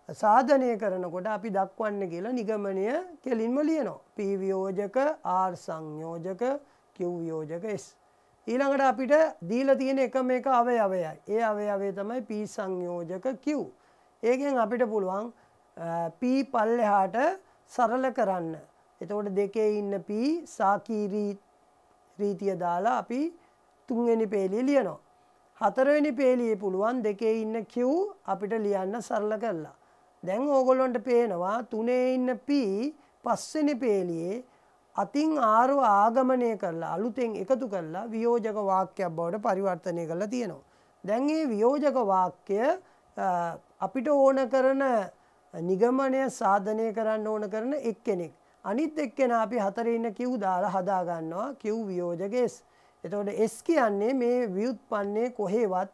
සාධනය කරනකොට අපි දක්වන්න කියලා නිගමනය කෙලින්ම ලියනවා. p වියෝජක r සංයෝජක q වියෝජක s. ඊළඟට අපිට දීලා තියෙන එකම එක අවයවයයි. ඒ අවයවය තමයි p සංයෝජක q. ඒකෙන් අපිට පුළුවන් p පල්ලෙහාට සරල කරන්න. එතකොට දෙකේ ඉන්න p සාකීරී රීතිය දාලා අපි තුන්වෙනි පේලිය ලියනවා. හතරවෙනි පේලියේ පුළුවන් දෙකේ ඉන්න q අපිට ලියන්න සරල කරලා. දැන් ඕගොල්ලන්ට පේනවා තුනේ ඉන්න p පස්වෙනි පේලියේ අතින් ආරව ආගමනය කරලා අලුතෙන් එකතු කරලා වියෝජක වාක්‍යයක් බවට පරිවර්තනය කරලා තියෙනවා. දැන් මේ වියෝජක වාක්‍ය අපිට ඕන කරන නිගමනය සාධනය කරන්න ඕන කරන එක්කෙනෙක්. අනිත් එක්කෙනා අපි හතරේ ඉන්න q දාලා හදා ගන්නවා q වියෝජක s. එතකොට s කියන්නේ මේ ව්‍යුත්පන්නයේ කොහෙවත්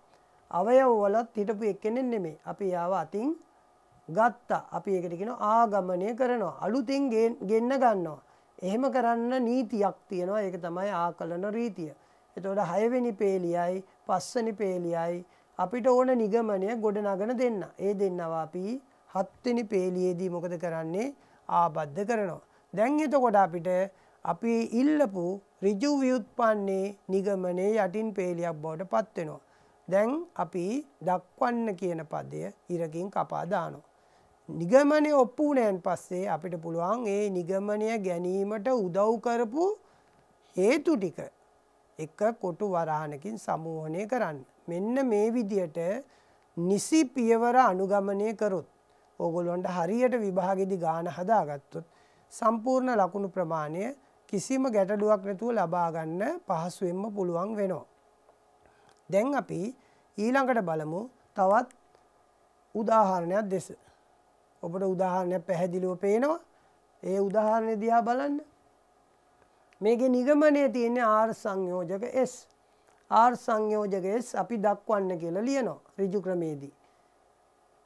අවයව වලත් හිටපු එක්කෙනෙක් නෙමෙයි. අපි යාව අතින් ගත්තා. අපි ඒකට කියනවා ආගමනය කරනවා. අලුතින් ගෙන්න ගන්නවා. එහෙම කරන්න නීතියක් තියෙනවා. ඒක තමයි ආකලන රීතිය. එතකොට 6 වෙනි පේලියයි 5 වෙනි පේලියයි අපිට ඕන නිගමනය ගොඩනගන දෙන්න. ඒ දෙන්නව අපි 7 වෙනි පේලියේදී මොකද කරන්නේ? ආබද්ධ කරනවා. දැන් එතකොට අපිට අපි ඉල්ලපු ඍජු ව්‍යුත්පන්නයේ නිගමනයේ යටින් පේලියක් බවට පත් වෙනවා. දැන් අපි දක්වන්න කියන පදය ඉරකින් කපා දානවා. නිගමනය ඔප්පු වුණාන් පස්සේ අපිට පුළුවන් ඒ නිගමනය ගැනීමට උදව් කරපු හේතු ටික එක කොටු වරහනකින් සමූහණය කරන්න. මෙන්න මේ විදියට නිසි පියවර අනුගමනය කරොත් ඕගොල්ලන්ට හරියට විභාගෙදි ගාන හදාගත්තොත් සම්පූර්ණ ලකුණු ප්‍රමාණය කිසිම ගැටලුවක් නැතුව ලබා ගන්න පහසුවෙන්ම පුළුවන් වෙනවා. දැන් අපි ඊළඟට බලමු තවත් උදාහරණයක් දෙස. ඔබට උදාහරණයක් පැහැදිලිව පේනවා. ඒ උදාහරණය දිහා බලන්න. මේකේ නිගමනයේ තියෙන r සංයෝජක s. r සංයෝජක s අපි දක්වන්න කියලා ලියනවා ඍජු ක්‍රමයේදී.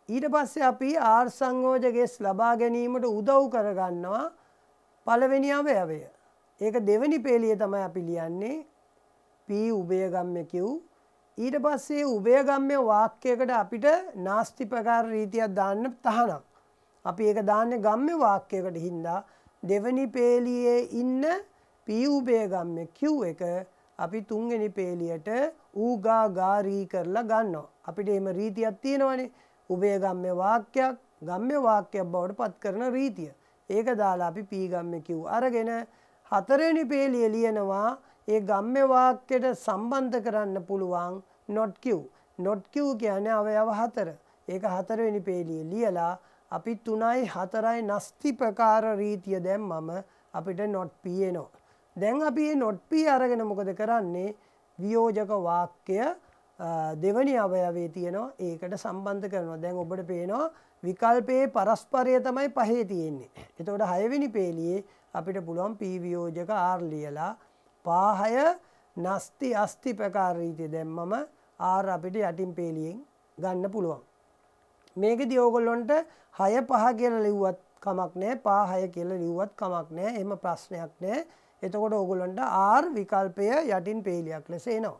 ඊට පස්සේ අපි r සංයෝජක s ලබා ගැනීමට උදව් කරගන්නවා පළවෙනි අවයවය. ඒක දෙවෙනි පේලිය තමයි අපි ලියන්නේ p උභයගම්ම්‍ය q. ඊට පස්සේ උභයගම්ම්‍ය වාක්‍යයකට අපිට නාස්ති ප්‍රකාර රීතියක් දාන්න තහනම්. අපි ඒක දාන්නේ ගම්ම්‍ය වාක්‍යයකට හින්දා දෙවෙනි පේලියේ ඉන්න p උභයගම්ම්‍ය q එක අපි තුන්වෙනි පේලියට ඌගා ගාරී කරලා ගන්නවා. අපිට එහෙම රීතියක් තියෙනවනේ. උභයගම්ම්‍ය වාක්‍යයක් ගම්ම්‍ය වාක්‍යයක් බවට පත් කරන රීතිය. ඒක දාලා අපි p ගම්ම්‍ය q අරගෙන හතරවෙනි පේලිය ලියනවා ඒ ගම්ම්‍ය වාක්‍යයට සම්බන්ධ කරන්න පුළුවන් not q. not q කියන්නේ අවයව 4. ඒක හතරවෙනි පේලියේ ලියලා අපි 3යි 4යි නස්ති ප්‍රකාර රීතිය දැම්මම අපිට not p එනවා. දැන් අපි මේ not p අරගෙන මොකද කරන්නේ? වියෝජක වාක්‍ය දෙවනි අවයවයේ තියෙනවා ඒකට සම්බන්ධ කරනවා. දැන් ඔබට පේනවා විකල්පයේ පරස්පරය තමයි පහේ තියෙන්නේ. එතකොට 6 වෙනි පේලියේ අපිට පුළුවන් p වියෝජක r ලියලා පාහය නස්ති අස්ති ප්‍රකාර රීතිය දැම්මම r අපිට යටින් පේලියෙන් ගන්න පුළුවන්. මේකදී ඕගොල්ලන්ට 6 5 කියලා ලිව්වත් කමක් නැහැ, 5 6 කියලා ලිව්වත් කමක් නැහැ. එහෙම ප්‍රශ්නයක් නැහැ. එතකොට ඕගොල්ලන්ට r විකල්පය යටින් පේලියක් ලෙස එනවා.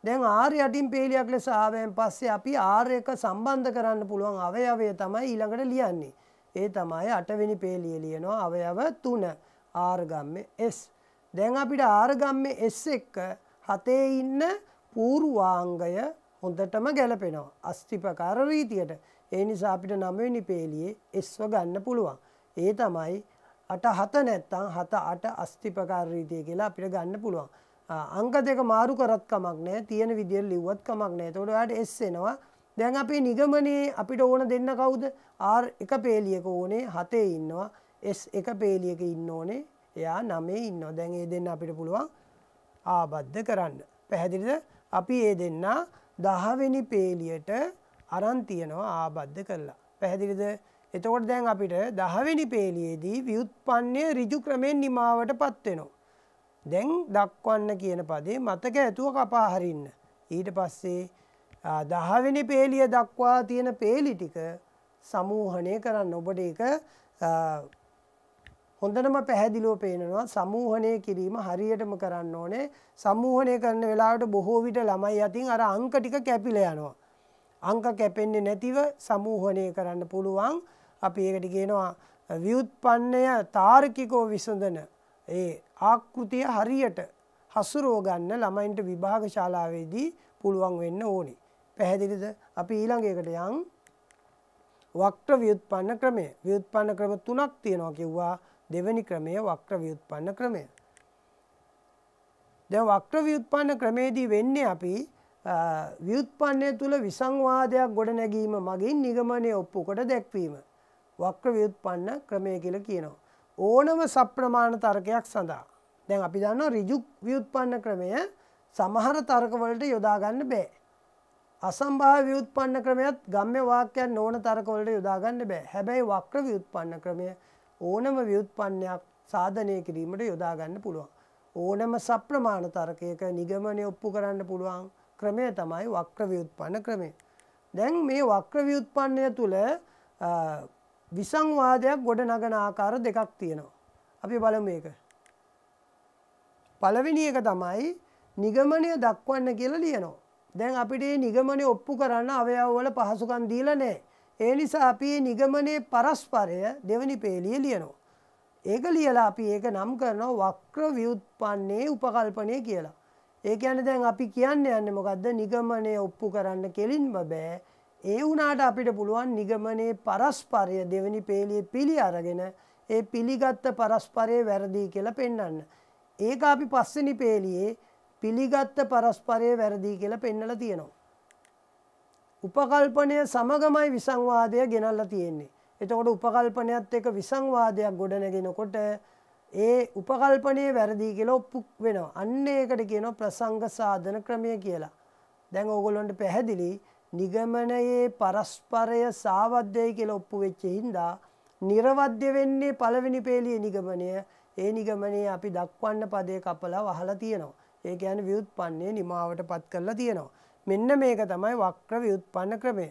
දැන් r යටින් පේලියක් ලෙස ආවෙන් පස්සේ අපි r එක සම්බන්ධ කරන්න පුළුවන් අවයවය තමයි ඊළඟට ලියන්නේ. ඒ තමයි 8 වෙනි පේලිය ලියනවා අවයව 3 r ගම්මේ s. දැන් අපිට r ගම්මේ s එක්ක 7 ඉන්න පූර්වාංගය හොඳටම ගැලපෙනවා අස්ති ප්‍රකාර රීතියට. ඒ නිසා අපිට 9 වෙනි පේලියේ s ගන්න පුළුවන්. ඒ තමයි 8 7 නැත්තම් 7 8 අස්ති ප්‍රකාර රීතිය කියලා අපිට ගන්න පුළුවන්. අංක දෙක මාරු කරත් කමක් නැහැ. තියෙන විදියට ලිව්වත් කමක් නැහැ. එතකොට ඔයාලට s එනවා. දැන් අපේ නිගමනයේ අපිට ඕන දෙන්න කවුද? r එක පේලියක ඕනේ 7 ඉන්නවා. s එක පේලියක ඉන්න ඕනේ. එයා 9 ඉන්නවා. දැන් මේ දෙන්න අපිට පුළුවන් ආබද්ධ කරන්න. පැහැදිලිද? අපි මේ දෙන්න 10 වෙනි පේලියට අරන් තියනවා ආබද්ධ කරලා. පැහැදිලිද? එතකොට දැන් අපිට 10 වෙනි පේලියේදී ව්‍යුත්පන්නය ඍජු ක්‍රමෙන් නිමාවටපත් වෙනවා. දැන් දක්වන්න කියන පදේ මතක ඇතුව කපා හරින්න. ඊට පස්සේ 10 වෙනි පේලිය දක්වා තියෙන පේලි ටික සමූහණය කරන්න. ඔබට ඒක හොඳටම පැහැදිලිව පේනවා. සමූහණය කිරීම හරියටම කරන්න ඕනේ. සමූහණය කරන වෙලාවට බොහෝ විට ළමයි අතින් අර අංක ටික කැපිලා යනවා. අංක කැපෙන්නේ නැතිව සමූහණය කරන්න පුළුවන්. අපි ඒකට කියනවා ව්‍යුත්පන්නය තාර්කිකව විසඳන ඒ ආකෘතිය හරියට හසුරව ගන්න ළමයින්ට විභාග ශාලාවේදී පුළුවන් වෙන්න ඕනේ. පැහැදිලිද? අපි ඊළඟ එකට යන් වක්‍ර ව්‍යුත්පන්න ක්‍රමය. ව්‍යුත්පන්න ක්‍රම 3ක් තියෙනවා කිව්වා. දෙවෙනි ක්‍රමය වක්‍ර ව්‍යුත්පන්න ක්‍රමය. දැන් වක්‍ර ව්‍යුත්පන්න ක්‍රමේදී වෙන්නේ අපි ව්‍යුත්පන්නය තුල විසංවාදයක් ගොඩනැගීම මගින් නිගමනය ඔප්පු කොට දැක්වීම. වක්‍ර ව්‍යුත්පන්න ක්‍රමය කියලා කියනවා. ඕනම සප්‍රමාණ තර්කයක් සඳහා. දැන් අපි දන්නවා ඍජු ව්‍යුත්පන්න ක්‍රමය සමහර තර්ක වලට යොදා ගන්න බෑ. අසම්භාව්‍ය ව්‍යුත්පන්න ක්‍රමයක් ගම්ම්‍ය වාක්‍යයන් නොවන තර්ක වලට යොදා ගන්න බෑ. හැබැයි වක්‍ර ව්‍යුත්පන්න ක්‍රමය ඕනම ව්‍යුත්පන්නයක් සාධනය කිරීමට යොදා ගන්න පුළුවන්. ඕනම සප්‍රමාණ තර්කයක නිගමනය ඔප්පු කරන්න පුළුවන් ක්‍රමය තමයි වක්‍ර ව්‍යුත්පන්න ක්‍රමය. දැන් මේ වක්‍ර ව්‍යුත්පන්නය තුල විසංවාදයක් ගොඩනගන ආකාර දෙකක් තියෙනවා. අපි බලමු මේක. පළවෙනි එක තමයි නිගමනය දක්වන්න කියලා ලියනවා. දැන් අපිට මේ නිගමනය ඔප්පු කරන්න අවයව වල පහසුකම් දීලා නැහැ. ඒ නිසා අපි මේ නිගමනයේ පරස්පරය දෙවෙනි පේලිය ලියනවා. ඒක ලියලා අපි ඒක නම් කරනවා වක්‍ර ව්‍යුත්පන්නයේ උපකල්පනය කියලා. ඒ කියන්නේ දැන් අපි කියන්නේ මොකද්ද? නිගමනය ඔප්පු කරන්න කෙලින්ම බෑ. ඒ වුණාට අපිට පුළුවන් නිගමනයේ පරස්පරය දෙවෙනි පේලියේ පිළි අරගෙන ඒ පිළිගත් පරස්පරය වැරදි කියලා පෙන්වන්න. ඒක අපි පස්වෙනි පේලියේ පිළිගත් පරස්පරය වැරදි කියලා පෙන්වලා තියෙනවා. උපකල්පනය සමගමයි විසංවාදය ගෙනල්ලා තියෙන්නේ. එතකොට උපකල්පනයත් එක්ක විසංවාදයක් ගොඩනගෙනකොට ඒ උපකල්පනයේ වැරදි කියලා ඔප්පු වෙනවා. අන්න ඒකට කියනවා ප්‍රසංග සාධන ක්‍රමය කියලා. දැන් ඕගොල්ලන්ට පැහැදිලි නිගමනයේ පරස්පරය සාවද්‍යයි කියලා ඔප්පු වෙච්ච හින්දා නිර්වද්‍ය වෙන්නේ පළවෙනි පේලියේ නිගමනය. ඒ නිගමනයේ අපි දක්වන්න පදේ කපලා වහලා තියෙනවා. ඒ කියන්නේ ව්‍යුත්පන්නය නිමාවටපත් කරලා තියෙනවා. මෙන්න මේක තමයි වක්‍ර ව්‍යුත්පන්න ක්‍රමය.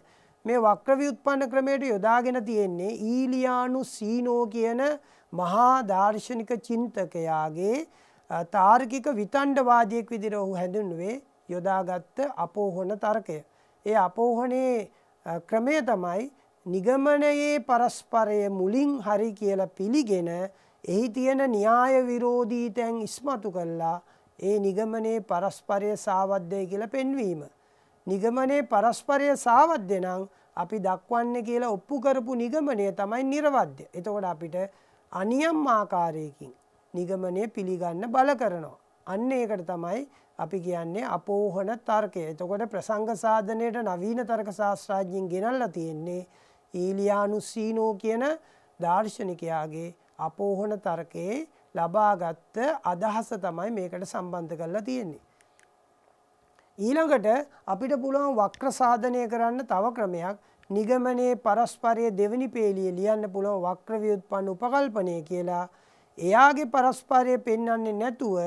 මේ වක්‍ර ව්‍යුත්පන්න ක්‍රමයට යොදාගෙන තියෙන්නේ ඊලියානු සීනෝ කියන මහා දාර්ශනික චින්තකයාගේ තාර්කික විතණ්ඩවාදියෙක් විදිහට ඔහු හැඳින්වුවේ යොදාගත්ත අපෝහන තර්කය. ඒ අපෝහනේ ක්‍රමය තමයි නිගමනයේ පරස්පරය මුලින් හරි කියලා පිළිගෙන එහි තියෙන න්‍යාය විරෝධී තැන් ඉස්මතු කළා ඒ නිගමනයේ පරස්පරය සාවද්‍යයි කියලා පෙන්වීම. නිගමනයේ පරස්පරය සාවද්‍ය නම් අපි දක්වන්නේ කියලා ඔප්පු කරපු නිගමනය තමයි නිර්වද්‍ය. එතකොට අපිට අනියම් ආකාරයකින් නිගමනය පිළිගන්න බල කරනවා. අන්න ඒකට තමයි අපි කියන්නේ අපෝහන තර්කය. එතකොට ප්‍රසංග සාධනයට නවීන තර්ක ශාස්ත්‍රඥයින් ගෙනල්ලා තියෙන්නේ ඊලියානුස්සීනෝ කියන දාර්ශනිකයාගේ අපෝහන තර්කයේ ලබාගත් අදහස තමයි මේකට සම්බන්ධ කරලා තියෙන්නේ. ඊළඟට අපිට පුළුවන් වක්‍ර සාධනය කරන්න තව ක්‍රමයක් නිගමනයේ පරස්පරය දෙවෙනි පේළිය ලියන්න පුළුවන් වක්‍ර ව්‍යුත්පන්න උපකල්පනය කියලා. එයාගේ පරස්පරය පෙන්වන්නේ නැතුව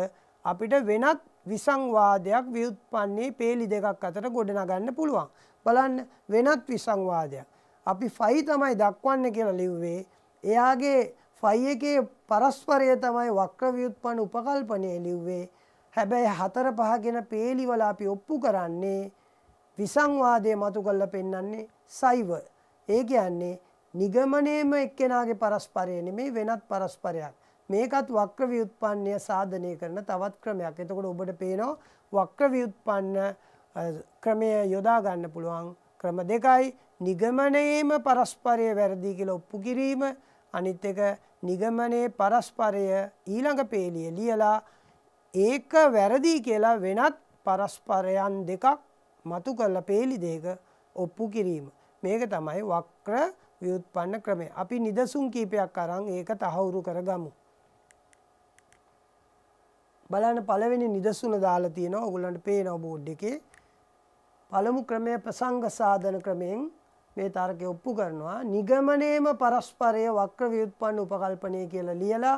අපිට වෙනත් විසංවාදයක් ව්‍යුත්පන්නේ පේලි දෙකක් අතර ගොඩනගන්න පුළුවන්. බලන්න වෙනත් විසංවාදයක්. අපි ෆයි තමයි දක්වන්න කියලා ලිව්වේ. එයාගේ ෆයි එකේ පරස්පරය තමයි වක්‍ර ව්‍යුත්පන්න උපකල්පනය ලිව්වේ. හැබැයි 4 5 කියන පේලි වල අපි ඔප්පු කරන්නේ විසංවාදයේ මතු කරලා පෙන්වන්නේ සයිව. ඒ කියන්නේ නිගමනයේම එක්කෙනාගේ පරස්පරය නෙමෙයි වෙනත් පරස්පරයක්. මේකත් වක්‍ර ව්‍යුත්පන්නය සාධනය කරන තවත් ක්‍රමයක්. එතකොට ඔබට පේනවා වක්‍ර ව්‍යුත්පන්න ක්‍රමය යොදා ගන්න පුළුවන් ක්‍රම දෙකයි. නිගමනයේම පරස්පරය වැරදි කියලා ඔප්පු කිරීම, අනිත් එක නිගමනයේ පරස්පරය ඊළඟ පේළිය ලියලා ඒක වැරදි කියලා වෙනත් පරස්පරයන් දෙකක් මතු කරලා පේලි දෙක ඔප්පු කිරීම. මේක තමයි වක්‍ර ව්‍යුත්පන්න ක්‍රමය. අපි නිදසුන් කීපයක් අරන් ඒක තහවුරු කරගමු. බලන්න පළවෙනි නිදසුන දාලා තියෙනවා. ඔයගොල්ලන්ට පේනවා බෝඩ් එකේ. පළමු ක්‍රමය ප්‍රසංග සාධන ක්‍රමයෙන් මේ තර්කය ඔප්පු කරනවා. නිගමනයේම පරස්පරය වක්‍ර ව්‍යුත්පන්න උපකල්පනය කියලා ලියලා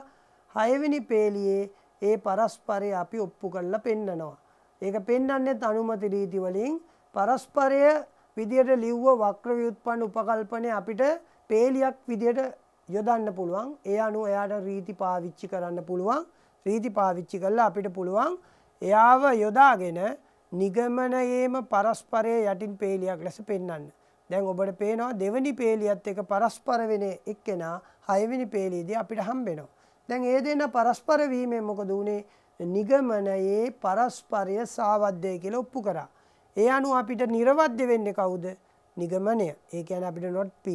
6 වෙනි පේළියේ ඒ පරස්පරය අපි ඔප්පු කරලා පෙන්නනවා. ඒක පෙන්වන්නේ අනුමත රීති වලින් පරස්පරය විදියට ලිව්ව වක්‍ර ව්‍යුත්පන්න උපකල්පනය අපිට පේලියක් විදියට යොදන්න පුළුවන්. ඒ අනුව එයාට රීති පාවිච්චි කරන්න පුළුවන්. රීති පාවිච්චි කළා අපිට පුළුවන් එයාව යොදාගෙන නිගමනයේම පරස්පරය යටින් පේලියක් ලෙස පෙන්වන්න. දැන් ඔබට පේනවා දෙවෙනි පේලියත් එක පරස්පර වෙන එක්කෙනා 6 වෙනි පේලියේදී අපිට හම්බෙනවා. දැන් ඒ දෙන්න පරස්පර වීමෙන් මොකද උනේ? නිගමනයේ පරස්පරය සාවද්දය කියලා ඔප්පු කරා. ඒ අනුව අපිට නිර්වද්‍ය වෙන්නේ කවුද? නිගමනය. ඒ කියන්නේ අපිට not p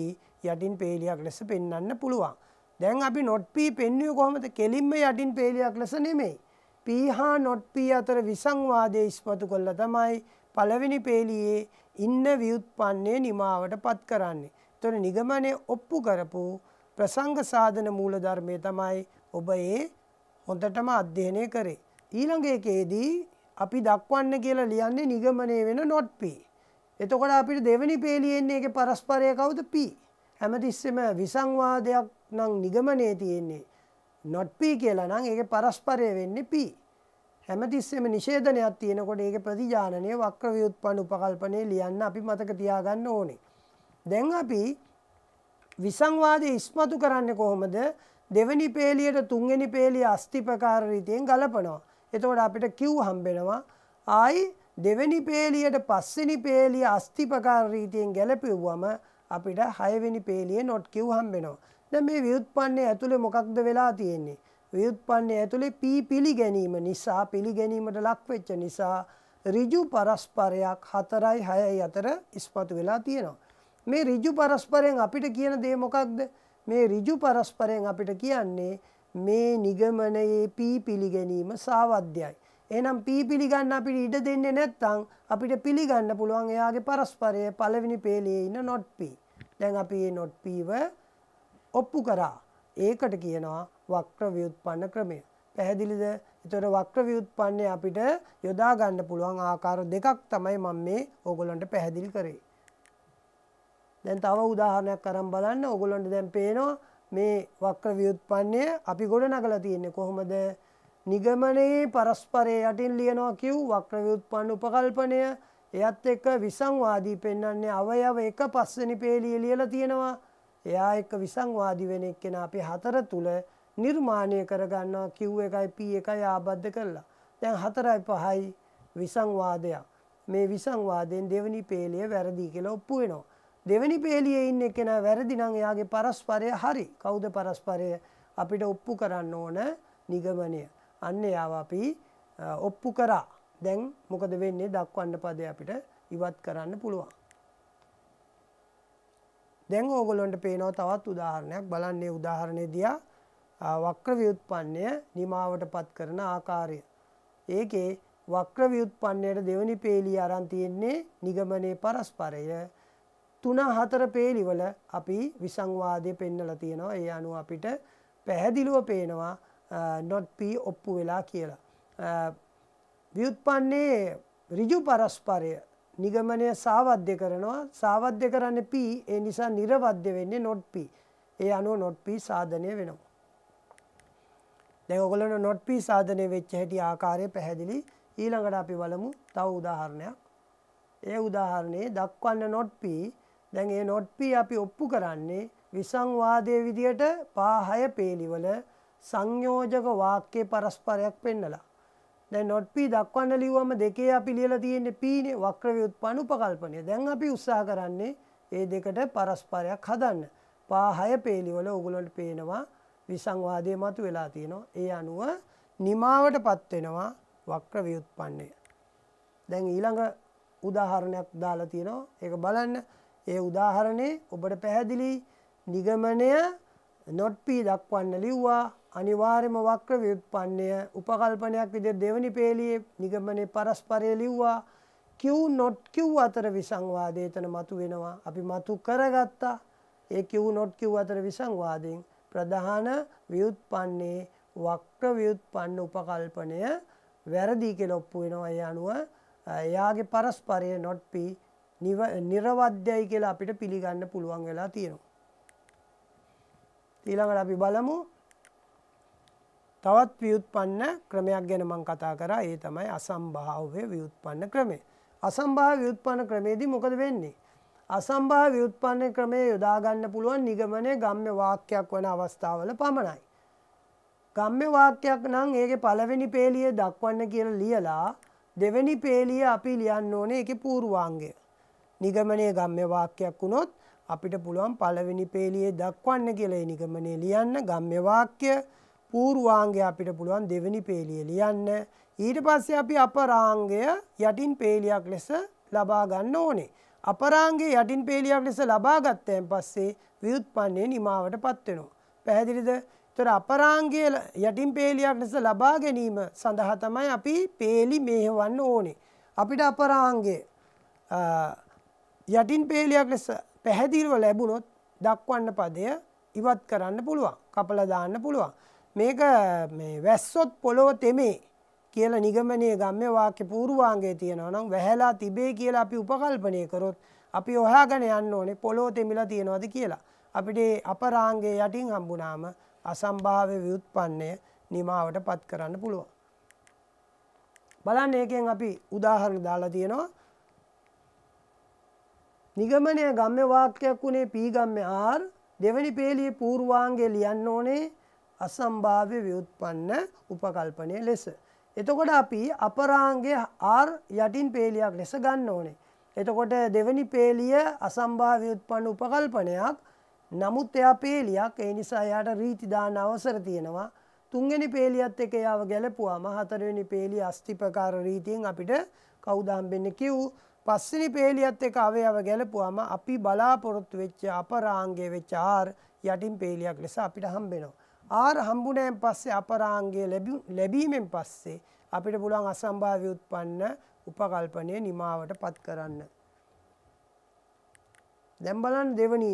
යටින් පේලියක් ලෙස පෙන්වන්න පුළුවන්. දැන් අපි not p පෙන්වුවේ කොහොමද? කෙලින්ම යටින් පේලියක් ලෙස නෙමෙයි. p හා not p අතර විසංවාදයේ ඉස්මතු කළා තමයි පළවෙනි පේලියේ ඉන්න ව්‍යුත්පන්නයේ නිමාවට පත් කරන්නේ. ඒතර නිගමනයේ ඔප්පු කරපු ප්‍රසංග සාධන මූල ධර්මයේ තමයි ඔබ ඒ හොඳටම අධ්‍යයනය කරේ. ඊළඟ එකේදී අපි දක්වන්න කියලා ලියන්නේ නිගමනයේ වෙන not p. එතකොට අපිට දෙවෙනි පේළියේ ඉන්නේ ඒකේ පරස්පරය කවුද? p. හැමතිස්සෙම විසංවාදයක් නම් නිගමනයේ තියෙන්නේ not p කියලා නම් ඒකේ පරස්පරය වෙන්නේ p. හැමතිස්සෙම නිෂේධනයක් තියෙනකොට ඒකේ ප්‍රතිජානනය වක්‍ර ව්‍යුත්පන්න උපකල්පනයේ ලියන්න අපි මතක තියාගන්න ඕනේ. දැන් අපි විසංවාදයේ ඉස්මතු කරන්නේ කොහොමද? දෙවෙනි පේළියට තුන්වෙනි පේළිය අස්ති ප්‍රකාර රීතියෙන් ගලපනවා. එතකොට අපිට q හම්බෙනවා. ආයි දෙවෙනි පේළියට පස්වෙනි පේළිය අස්ති ප්‍රකාර රීතියෙන් ගැලපෙව්වම අපිට 6 වෙනි පේළියේ not q හම්බෙනවා. දැන් මේ ව්‍යුත්පන්නයේ ඇතුලේ මොකක්ද වෙලා තියෙන්නේ? ව්‍යුත්පන්නයේ ඇතුලේ p පිළිගැනීම නිසා පිළිගැනීමට ලක් වෙච්ච නිසා ඍජු පරස්පරයක් 4යි 6යි අතර ඉස්මතු වෙලා තියෙනවා. මේ ඍජු පරස්පරයෙන් අපිට කියන දේ මොකක්ද? මේ ඍජු පරස්පරයෙන් අපිට කියන්නේ මේ නිගමනයේ p පිළිගැනීම සාවද්‍යයි. එහෙනම් p පිළිගන්න අපිට ඉඩ දෙන්නේ නැත්නම් අපිට පිළිගන්න පුළුවන් එයාගේ පරස්පරය පළවෙනි පේළියේ ඉන්න not p. දැන් අපි මේ not p ව ඔප්පු කරා. ඒකට කියනවා වක්‍ර ව්‍යුත්පන්න ක්‍රමය. පැහැදිලිද? ඒතර වක්‍ර ව්‍යුත්පන්නය අපිට යොදා ගන්න පුළුවන් ආකාර දෙකක් තමයි මම මේ ඕගොල්ලන්ට පැහැදිලි කරේ. දැන් තව උදාහරණයක් අරන් බලන්න. ඕගොල්ලන්ට දැන් පේනවා මේ වක්‍ර ව්‍යුත්පන්නය අපි ගොඩනගලා තියෙන්නේ කොහොමද? නිගමනයේ පරස්පරය යටින් ලියනවා q වක්‍ර ව්‍යුත්පන්න උපකල්පනය. එයත් එක්ක විසංවාදී පෙන්වන්නේ අවයව එක පස්වෙනි පේළියේ ලියලා තියෙනවා. එයා එක්ක විසංවාදී වෙන එක්කෙනා අපි 4 තුල නිර්මාණය කරගන්නවා q එකයි p එකයි ආබද්ධ කරලා. දැන් 4යි 5යි විසංවාදයක්. මේ විසංවාදයෙන් දෙවෙනි පේළිය වැරදි කියලා ඔප්පු වෙනවා. දෙවෙනි පේළියේ ඉන්න කෙනා වැරදි නම් එයාගේ පරස්පරය හරි. කවුද පරස්පරය? අපිට ඔප්පු කරන්න ඕන නිගමනය. අන්න එයාව අපි ඔප්පු කරා. දැන් මොකද වෙන්නේ? දක්වන්න පදේ අපිට ඉවත් කරන්න පුළුවන්. දැන් ඕගොල්ලන්ට පේනවා තවත් උදාහරණයක්. බලන්න මේ උදාහරණය දිහා වක්‍ර ව්‍යුත්පන්නය නිමාවට පත් කරන ආකාරය. ඒකේ වක්‍ර ව්‍යුත්පන්නයට දෙවෙනි පේළිය අරන් තියෙන්නේ නිගමනයේ පරස්පරය. 3 4 පේලිවල අපි විසංවාදය පෙන්නලා තියෙනවා. ඒ අනුව අපිට පැහැදිලිව පේනවා not p ඔප්පු වෙලා කියලා. ව්‍යුත්පන්නයේ ඍජු පරස්පරය නිගමනය සාවද්‍ය කරනවා. සාවද්‍ය කරන්නේ p. ඒ නිසා නිර්වද්‍ය වෙන්නේ not p. ඒ අනුව not p සාධනය වෙනවා. දැන් ඔයගොල්ලෝ not p සාධනය වෙච්ච හැටි ආකාරය පැහැදිලි. ඊළඟට අපි බලමු තව උදාහරණයක්. ඒ උදාහරණයේ දක්වන්න not p. දැන් ඒ not p අපි ඔප්පු කරන්නේ විසංවාදයේ විදියට 5 6 පේලිවල සංයෝජක වාක්‍ය පරස්පරයක් පෙන්නලා. දැන් not p දක්වන්න ලිව්වම දෙකේ අපි ලියලා තියෙන්නේ p නේ වක්‍ර ව්‍යුත්පන්න උපකල්පනය. දැන් අපි උත්සාහ කරන්නේ මේ දෙකට පරස්පරයක් හදන්න. 5 6 පේලිවල ඔයගොල්ලන්ට පේනවා විසංවාදයේ මතු වෙලා තියෙනවා. ඒ අනුව නිමාවටපත් වෙනවා වක්‍ර ව්‍යුත්පන්නය. දැන් ඊළඟ උදාහරණයක් දාලා තියෙනවා. ඒක බලන්න. ඒ උදාහරණේ ඔබට පැහැදිලි නිගමනය not p දක්වන්න ලිව්වා. අනිවාර්යම වක්‍ර ව්‍යුත්පන්නය උපකල්පනයක් විදිහට දෙවෙනි පේලියේ නිගමනයේ පරස්පරය ලිව්වා. q not q අතර විසංවාදය එතන මතු වෙනවා. අපි මතු කරගත්තා. ඒ q not q අතර විසංවාදයෙන් ප්‍රධාන ව්‍යුත්පන්නයේ වක්‍ර ව්‍යුත්පන්න උපකල්පනය වැරදි කියලා ඔප්පු වෙනවා. ඒ අනුව එයාගේ පරස්පරය not p නිර්වද්‍යයි කියලා අපිට පිළිගන්න පුළුවන් වෙලා තියෙනවා. ඊළඟට අපි බලමු තවත් ව්‍යුත්පන්න ක්‍රමයක් ගැන මම කතා කරා. ඒ තමයි අසම්භාව්‍ය ව්‍යුත්පන්න ක්‍රමය. අසම්භාව්‍ය ව්‍යුත්පන්න ක්‍රමයේදී මොකද වෙන්නේ? අසම්භාව්‍ය ව්‍යුත්පන්න ක්‍රමය යොදා ගන්න පුළුවන් නිගමනයේ ගම්ම්‍ය වාක්‍යයක් වන අවස්ථාවල පමණයි. ගම්ම්‍ය වාක්‍යයක් නම් ඒකේ පළවෙනි පේලිය දක්වන්න කියලා ලියලා දෙවෙනි පේලිය අපි ලියන්න ඕනේ ඒකේ පූර්වාංගය. නිගමනයේ ගම්ම්‍ය වාක්‍යයක් වුණොත් අපිට පුළුවන් පළවෙනි පේලියේ දක්වන්න කියලා ඒ නිගමනයේ ලියන්න ගම්ම්‍ය වාක්‍ය පූර්වාංගය අපිට පුළුවන් දෙවෙනි පේලියේ ලියන්න. ඊට පස්සේ අපි අපරාංගය යටින් පේලියක් ලෙස ලබා ගන්න ඕනේ. අපරාංගයේ යටින් පේලියක් ලෙස ලබා ගත්තයින් පස්සේ ව්‍යුත්පන්නයේ නිමාවටපත් වෙනවා. පැහැදිලිද? ඒතර අපරාංගයේ යටින් පේලියක් ලෙස ලබා ගැනීම සඳහා තමයි අපි පේලි මෙහෙවන්න ඕනේ. අපිට අපරාංගයේ යටින් පේලියක් ලෙස පැහැදිලිව ලැබුණොත් දක්වන්න පදය ඉවත් කරන්න පුළුවන්. කපලා දාන්න පුළුවන්. මේක මේ වැස්සොත් පොළොව තෙමේ කියලා නිගමනයේ ගම්ම්‍ය වාක්‍ය පූර්වාංගයේ තියෙනවා නම් වැහැලා තිබේ කියලා අපි උපකල්පනය කරොත් අපි හොයාගෙන යන්න ඕනේ පොළොව තෙමිලා තියෙනවද කියලා. අපිට අපරාංගයේ යටින් හම්බුනාම අසම්භාව්‍ය ව්‍යුත්පන්නය නිමාවටපත් කරන්න පුළුවන්. බලන්න ඒකෙන් අපි උදාහරණ දාලා තියෙනවා. නිගමනය ගම්ම්‍ය වාක්‍යයක් වුණේ p ගම්ම්‍ය r දෙවෙනි පේලියේ පූර්වාංගයේ ලියන්න ඕනේ අසම්භාව්‍ය ව්‍යුත්පන්න උපකල්පනය ලෙස. එතකොට අපි අපරාංගය r යටින් පේලියක් ලෙස ගන්න ඕනේ. එතකොට දෙවෙනි පේලිය අසම්භාව්‍ය ව්‍යුත්පන්න උපකල්පනයක්. නමුත් එයා පේලියක්. ඒ නිසා එයාට රීති දාන්න අවසර තියෙනවා. තුන්වෙනි පේලියත් එක්ක එයාව ගැලපුවාම හතරවෙනි පේලිය අස්ථිපකාර රීතියෙන් අපිට කවුද හම්බෙන්නේ q. පස්වෙනි පේලියත් එක්ක අවයව ගැලපුවාම අපි බලාපොරොත්තු වෙච්ච අපරාංගයේ වෙච්ච r යටින් පේලියක් ලෙස අපිට හම්බෙනවා. r හම්බුණෙන් පස්සේ අපරාංගය ලැබීමෙන් පස්සේ අපිට පුළුවන් අසම්භාව්‍ය ව්‍යුත්පන්න උපකල්පනය නිමාවටපත් කරන්න. දැන් බලන්න දෙවෙනි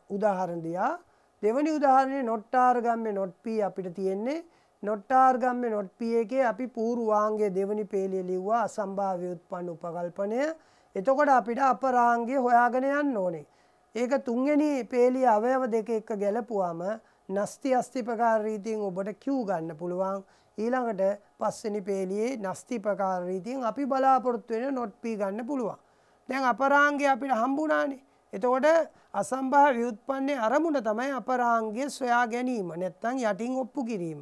උදාහරණ දිහා. දෙවෙනි උදාහරණේ not r ගම්ම්‍ය not p අපිට තියෙන්නේ. not r ගම්ම්‍ය not p එකේ අපි පූර්වාංගයේ දෙවෙනි පේලිය ලිව්වා අසම්භාව්‍ය ව්‍යුත්පන්න උපකල්පනය. එතකොට අපිට අපරාංගය හොයාගෙන යන්න ඕනේ. ඒක තුන්වෙනි පේලිය අවයව දෙක එක්ක ගැලපුවාම නස්ති අස්ථිපකාර රීතියෙන් ඔබට q ගන්න පුළුවන්. ඊළඟට පස්වෙනි පේලියේ නස්ති ප්‍රකාර රීතියෙන් අපි බලාපොරොත්තු වෙන not p ගන්න පුළුවන්. දැන් අපරාංගය අපිට හම්බුණානේ. එතකොට අසම්භාව්‍ය ව්‍යුත්පන්නයේ අරමුණ තමයි අපරාංගය සොයා ගැනීම නැත්නම් යටින් ඔප්පු කිරීම.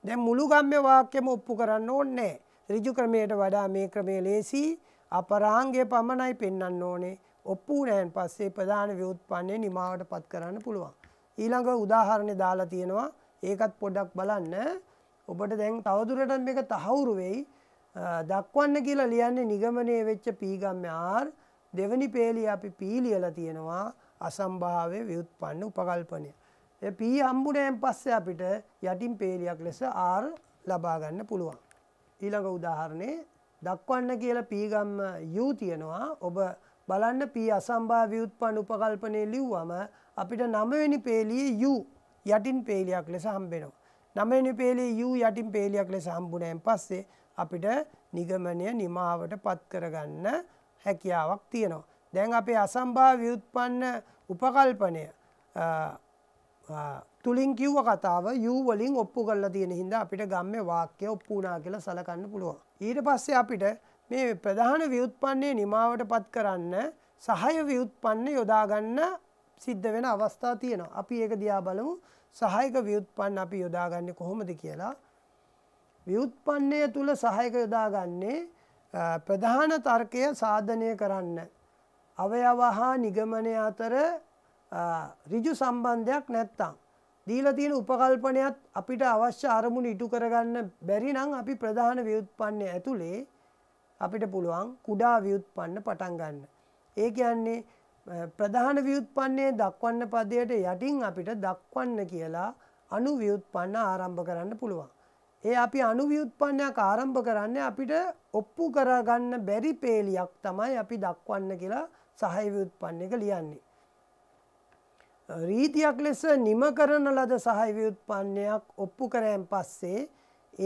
දැන් මුළු ගම්ම්‍ය වාක්‍යෙම ඔප්පු කරන්න ඕනේ නැහැ. ඍජු ක්‍රමයට වඩා මේ ක්‍රමය ලේසි. අපරාංගය පමණයි පෙන්වන්න ඕනේ. ඔප්පු වුණාන් පස්සේ ප්‍රධාන ව්‍යුත්පන්නය නිමාවටපත් කරන්න පුළුවන්. ඊළඟ උදාහරණය දාලා තියෙනවා. ඒකත් පොඩ්ඩක් බලන්න. ඔබට දැන් තවදුරටත් මේක තහවුරු වෙයි. දක්වන්න කියලා ලියන්නේ නිගමනයේ වෙච්ච p ගම්ම්‍ය r දෙවෙනි පේලිය අපි p ලියලා තියෙනවා අසම්භාව්‍ය ව්‍යුත්පන්න උපකල්පනය. ඒ p හම්බුණෙන් පස්සේ අපිට යටින් පේලියක් ලෙස r ලබා ගන්න පුළුවන්. ඊළඟ උදාහරණේ දක්වන්න කියලා p ගම්ම u තියෙනවා. ඔබ බලන්න P අසම්භාව්‍ය ව්‍යුත්පන්න උපකල්පනයේ ලිව්වම අපිට 9 වෙනි පේලියේ U යටින් පේලියක් ලෙස හම්බ වෙනවා. 9 වෙනි පේලියේ U යටින් පේලියක් ලෙස හම්බුණාන් පස්සේ අපිට නිගමනය නිමාවට පත් කරගන්න හැකියාවක් තියෙනවා. දැන් අපේ අසම්භාව්‍ය ව්‍යුත්පන්න උපකල්පනය තුලින් කිව්ව කතාව U වලින් ඔප්පු කරලා තියෙන හින්දා අපිට ගම්මේ වාක්‍ය ඔප්පු වුණා කියලා සලකන්න පුළුවන්. ඊට පස්සේ අපිට මේ ප්‍රධාන ව්‍යුත්පන්නයේ නිමාවට පත් කරන්න සහාය ව්‍යුත්පන්න යොදා ගන්න සිද්ධ වෙන අවස්ථා තියෙනවා. අපි ඒක දිහා බලමු. සහායක ව්‍යුත්පන්න අපි යොදාගන්නේ කොහොමද කියලා. ව්‍යුත්පන්නය තුල සහායක යොදාගන්නේ ප්‍රධාන තර්කය සාධනය කරන්න අවයව හා නිගමනය අතර ඍජු සම්බන්ධයක් නැත්තම් දීලා තියෙන උපකල්පනයත් අපිට අවශ්‍ය අරමුණු ඉටු කරගන්න බැරි නම් අපි ප්‍රධාන ව්‍යුත්පන්නය ඇතුලේ අපිට පුළුවන් කුඩා ව්‍යුත්පන්න පටන් ගන්න. ඒ කියන්නේ ප්‍රධාන ව්‍යුත්පන්නයේ දක්වන්න පදයට යටින් අපිට දක්වන්න කියලා අනු ව්‍යුත්පන්න ආරම්භ කරන්න පුළුවන්. ඒ අපි අනු ව්‍යුත්පන්නයක් ආරම්භ කරන්නේ අපිට ඔප්පු කරගන්න බැරි පේලියක් තමයි අපි දක්වන්න කියලා සහාය ව්‍යුත්පන්නයක ලියන්නේ. රීතියක් ලෙස නිම කරන ලද සහාය ව්‍යුත්පන්නයක් ඔප්පු කරයන් පස්සේ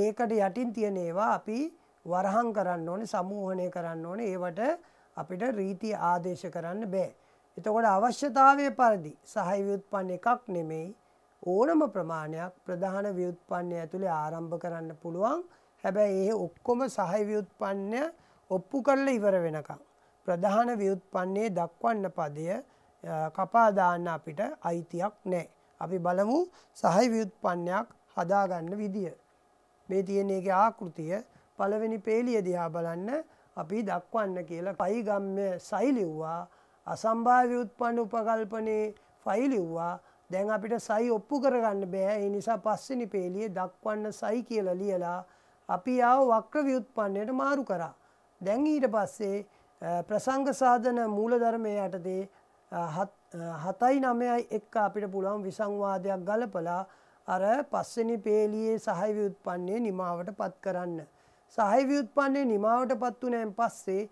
ඒකට යටින් තියෙන ඒවා අපි වරහන් කරන්න ඕනේ, සමූහණය කරන්න ඕනේ. ඒවට අපිට රීති ආදේශ කරන්න බෑ. එතකොට අවශ්‍යතාවයේ පරිදි සහාය ව්‍යුත්පන්න එකක් නෙමෙයි ඕනම ප්‍රමාණයක් ප්‍රධාන ව්‍යුත්පන්නය ඇතුලේ ආරම්භ කරන්න පුළුවන්. හැබැයි ඒ ඔක්කොම සහාය ව්‍යුත්පන්න ඔප්පු කරලා ඉවර වෙනකම් ප්‍රධාන ව්‍යුත්පන්නයේ දක්වන්න පදය කපා දාන්න අපිට අයිතියක් නැහැ. අපි බලමු සහාය ව්‍යුත්පන්නයක් හදාගන්න විදිය. මේ තියෙන එකේ ආකෘතිය පළවෙනි පේලිය දිහා බලන්න අපි දක්වන්න කියලා පයි ගම්ම්‍ය සයි ලිව්වා. අසම්භාව්‍ය ව්‍යුත්පන්න උපකල්පනයේ ෆයි ලිව්වා. දැන් අපිට සයි ඔප්පු කරගන්න බෑ. ඒ නිසා පස්වෙනි පේලියේ දක්වන්න සයි කියලා ලියලා අපි ආව වක්‍ර ව්‍යුත්පන්නයට මාරු කරා. දැන් ඊට පස්සේ ප්‍රසංග සාධන මූලධර්මයේ යටතේ 7යි 9යි එක්ක අපිට පුළුවන් විසංවාදයක් ගලපලා අර පස්වෙනි පේලියේ සහාය ව්‍යුත්පන්නයේ නිමාවට පත් කරන්න. සහාය ව්‍යුත්පන්නයේ නිමාවට පත් වුණාන් පස්සේ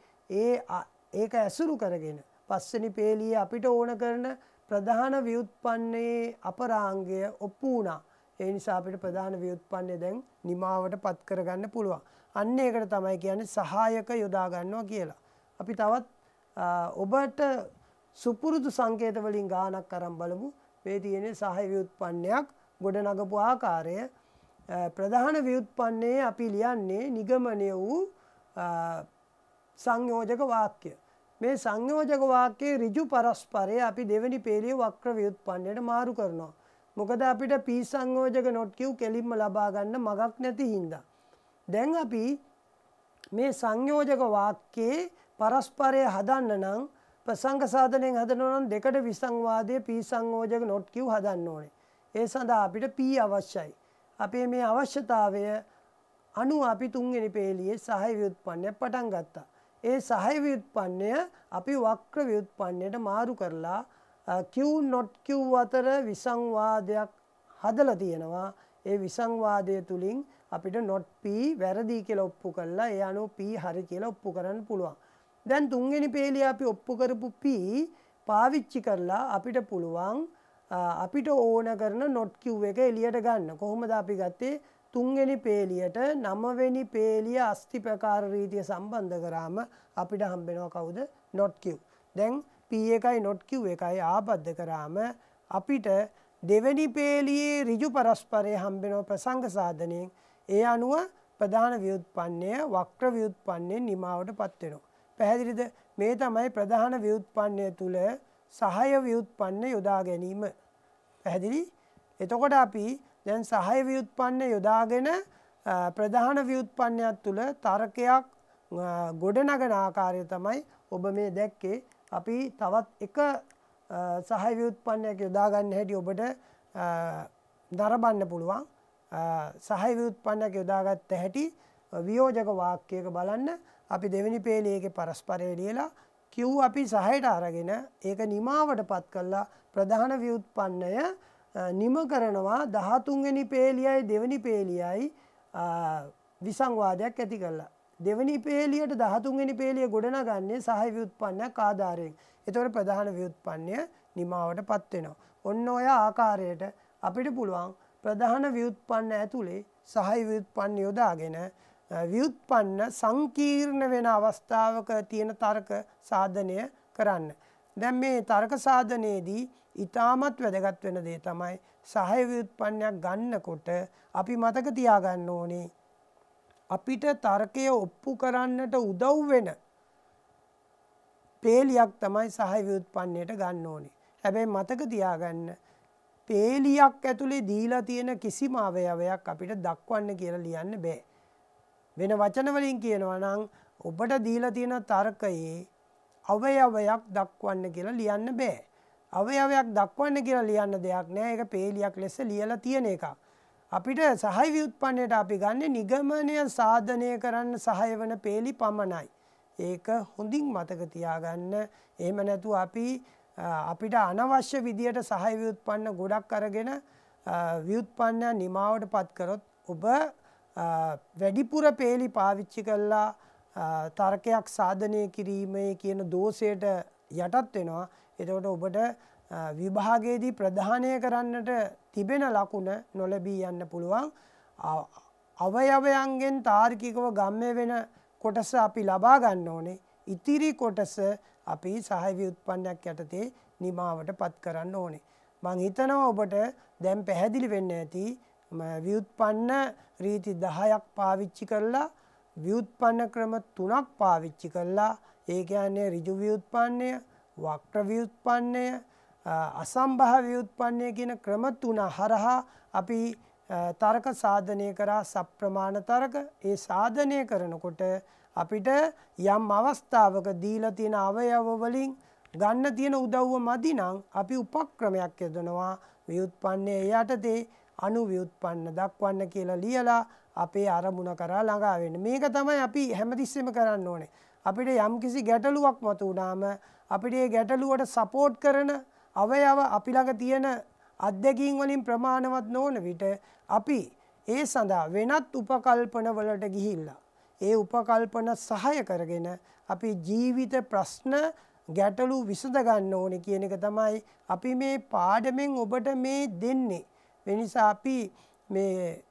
ඒක ඇසුරු කරගෙන පස්වෙනි පේලියේ අපිට ඕන කරන ප්‍රධාන ව්‍යුත්පන්නයේ අපරාංගය ඔප්පු වුණා. ඒ නිසා අපිට ප්‍රධාන ව්‍යුත්පන්නය දැන් නිමාවට පත් කරගන්න පුළුවන්. අන්න ඒකට තමයි කියන්නේ සහායක යොදා ගන්නවා කියලා. අපි තවත් ඔබට සුපුරුදු සංකේත වලින් ගානක් අරන් බලමු. මේ තියෙන්නේ සහාය ව්‍යුත්පන්නයක් ගොඩනගපු ආකාරය. ප්‍රධාන ව්‍යුත්පන්නයේ අපි ලියන්නේ නිගමනය වූ සංයෝජක වාක්‍ය. මේ සංයෝජක වාක්‍යයේ ඍජු පරස්පරය අපි දෙවෙනි පේලියේ වක්‍ර ව්‍යුත්පන්නයට මාරු කරනවා. මොකද අපිට P සංයෝජක not Q කෙලින්ම ලබා ගන්න මගක් නැති හින්දා. දැන් අපි මේ සංයෝජක වාක්‍යයේ පරස්පරය හදන්න නම් ප්‍රසංග සාධනයෙන් හදනවා නම් දෙකට විසංවාදයේ P සංයෝජක not Q හදන්න ඕනේ. ඒ සඳහා අපිට P අවශ්‍යයි. අපේ මේ අවශ්‍යතාවය අනුව අපි තුන්වෙනි පේලියේ සහාය ව්‍යුත්පන්නය පටන් ගත්තා. ඒ සහාය ව්‍යුත්පන්නය අපි වක්‍ර ව්‍යුත්පන්නයට මාරු කරලා Q not Q අතර විසංවාදයක් හදලා තියෙනවා. ඒ විසංවාදය තුලින් අපිට not P වැරදි කියලා ඔප්පු කරලා ඒ අනුව P හරි කියලා ඔප්පු කරන්න පුළුවන්. දැන් තුන්වෙනි පේලිය අපි ඔප්පු කරපු P පාවිච්චි කරලා අපිට පුළුවන් අපිට ඕන කරන not Q එක එළියට ගන්න. කොහොමද අපි ගත්තේ? තුන්වෙනි පේලියට 9 වෙනි පේලිය අස්ති ප්‍රකාර රීතිය සම්බන්ධ කරාම අපිට හම්බ වෙනවා කවුද? not Q. දැන් P එකයි not Q එකයි ආබද්ධ කරාම අපිට දෙවෙනි පේලියේ ඍජු පරස්පරය හම්බ වෙනවා ප්‍රසංග සාධනයෙන්. ඒ අනුව ප්‍රධාන ව්‍යුත්පන්නය වක්‍ර ව්‍යුත්පන්නයෙන් නිමාවටපත් වෙනවා. පැහැදිලිද? මේ තමයි ප්‍රධාන ව්‍යුත්පන්නය තුල සහාය ව්‍යුත්පන්න යොදා ගැනීම. පැහැදිලි? එතකොට අපි දැන් සහාය ව්‍යුත්පන්න යොදාගෙන ප්‍රධාන ව්‍යුත්පන්නයක් තුල තර්කයක් ගොඩනගන ආකාරය තමයි ඔබ මේ දැක්කේ. අපි තවත් එක සහාය ව්‍යුත්පන්නයක් යොදා ගන්න හැටි ඔබට දරබන්න පුළුවන්. සහාය ව්‍යුත්පන්නයක් යොදාගත්ත හැටි වියෝජක වාක්‍යයක බලන්න. අපි දෙවෙනි පේලියේ පරස්පරය ලියලා Q අපි සහයට අරගෙන ඒක නිමාවටපත් කළා ප්‍රධාන ව්‍යුත්පන්නය නිම කරනවා 13 වෙනි පේලියයි දෙවෙනි පේලියයි විසංවාදයක් ඇති කළා. දෙවෙනි පේලියට 13 වෙනි පේලිය ගොඩනගන්නේ සහාය ව්‍යුත්පන්නයක් ආධාරයෙන්. ඒතකොට ප්‍රධාන ව්‍යුත්පන්නය නිමාවටපත් වෙනවා. ඔන්න ඔය ආකාරයට අපිට පුළුවන් ප්‍රධාන ව්‍යුත්පන්න ඇතුලේ සහාය ව්‍යුත්පන්න යොදාගෙන ව්‍යුත්පන්න සංකීර්ණ වෙන අවස්ථාවක තියෙන තර්ක සාධනය කරන්න. දැන් මේ තර්ක සාධනයේදී ඊටමත් වැදගත් වෙන දේ තමයි සහාය ව්‍යුත්පන්නයක් ගන්නකොට අපි මතක තියාගන්න ඕනේ අපිට තර්කය ඔප්පු කරන්නට උදව් වෙන පේලියක් තමයි සහාය ව්‍යුත්පන්නයට ගන්න ඕනේ. හැබැයි මතක තියාගන්න පේලියක් ඇතුලේ දීලා තියෙන කිසිම අවයවයක් අපිට දක්වන්න කියලා ලියන්න බෑ. වෙන වචන වලින් කියනවා නම් ඔබට දීලා තියෙන තර්කයේ අවයවයක් දක්වන්න කියලා ලියන්න බෑ. අවයවයක් දක්වන්න කියලා ලියන්න දෙයක් නෑ. ඒක පේලියක් ලෙස ලියලා තියෙන එකක්. අපිට සහාය ව්‍යුත්පන්නයට අපි ගන්න නිගමනය සාධනය කරන්න සහාය වෙන පේලි පමණයි. ඒක හොඳින් මතක තියාගන්න. එහෙම නැතුව අපිට අනවශ්‍ය විදියට සහාය ව්‍යුත්පන්න ගොඩක් අරගෙන ව්‍යුත්පන්න නිමාවටපත් කරොත් ඔබ වැඩිපුර පේලි පාවිච්චි කළා තර්කයක් සාධනය කිරීමේ කියන දෝෂයට යටත් වෙනවා. එතකොට ඔබට විභාගයේදී ප්‍රධානය කරන්නට තිබෙන ලකුණ නොලැබී යන්න පුළුවන්. අවයවයන්ගෙන් තාර්කිකව ගම්‍ය වෙන කොටස අපි ලබා ගන්න ඕනේ. ඉතිරි කොටස අපි සහාය ව්‍යුත්පන්නයක් යටතේ නිමාවටපත් කරන්න ඕනේ. මම හිතනවා ඔබට දැන් පැහැදිලි වෙන්න ඇති ව්‍යුත්පන්න රීති 10ක් පාවිච්චි කරලා ව්‍යුත්පන්න ක්‍රම 3ක් පාවිච්චි කළා. ඒ කියන්නේ ඍජු ව්‍යුත්පන්නය, වක්‍ර ව්‍යුත්පන්නය, අසම්භාව්‍ය ව්‍යුත්පන්නය කියන ක්‍රම 3 හරහා අපි තර්ක සාධනය කරා සප්‍රමාණ තර්ක. ඒ සාධනය කරනකොට අපිට යම් අවස්ථාවක දීලා තියෙන අවයව වලින් ගන්න තියෙන උදව්ව මදි නම් අපි උපක්‍රමයක් යොදනවා ව්‍යුත්පන්නයේ යටතේ අනු ව්‍යුත්පන්න දක්වන්න කියලා ලියලා අපේ අරමුණ කරා ළඟා වෙන්න. මේක තමයි අපි හැමතිස්සෙම කරන්න ඕනේ. අපිට යම්කිසි ගැටලුවක් මතුවුනහම අපිට ඒ ගැටලුවට සපෝට් කරන අවයව අපි ළඟ තියෙන අත්දැකීම් වලින් ප්‍රමාණවත් නොවන විට අපි ඒ සඳහා වෙනත් උපකල්පන වලට ගිහිල්ලා ඒ උපකල්පන සහාය කරගෙන අපි ජීවිත ප්‍රශ්න ගැටලු විසඳ ගන්න ඕනේ කියන එක තමයි අපි මේ පාඩමෙන් ඔබට මේ දෙන්නේ. ඒ නිසා අපි මේ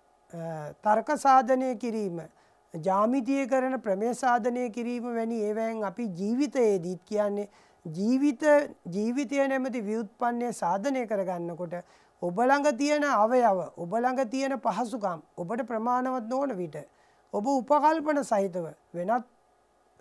තර්ක සාධනය කිරීම, ජ්‍යාමිතිය කරන ප්‍රමේය සාධනය කිරීම වැනි ඒවායින් අපි ජීවිතයේදීත් කියන්නේ ජීවිතය නැමැති ව්‍යුත්පන්නය සාධනය කරගන්නකොට ඔබ ළඟ තියෙන අවයව, ඔබ ළඟ තියෙන පහසුකම් ඔබට ප්‍රමාණවත් නොවන විට ඔබ උපකල්පන සහිතව වෙනත්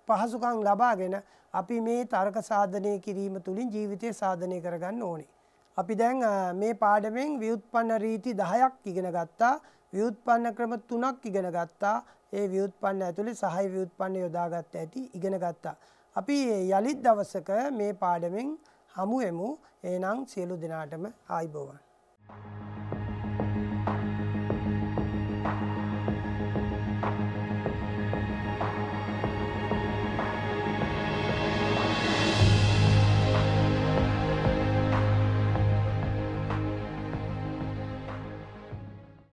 පහසුකම් ලබාගෙන අපි මේ තර්ක සාධනය කිරීම තුළින් ජීවිතය සාධනය කරගන්න ඕනේ. අපි දැන් මේ පාඩමෙන් ව්‍යුත්පන්න රීති 10ක් ඉගෙන ගත්තා. ව්‍යුත්පන්න ක්‍රම 3ක් ඉගෙන ගත්තා. ඒ ව්‍යුත්පන්න ඇතුලේ සහාය ව්‍යුත්පන්න යොදාගත්ත ඇති ඉගෙන ගත්තා. අපි යලිත් දවසක මේ පාඩමෙන් හමු වෙමු. එහෙනම් සියලු දෙනාටම ආයුබෝවන්.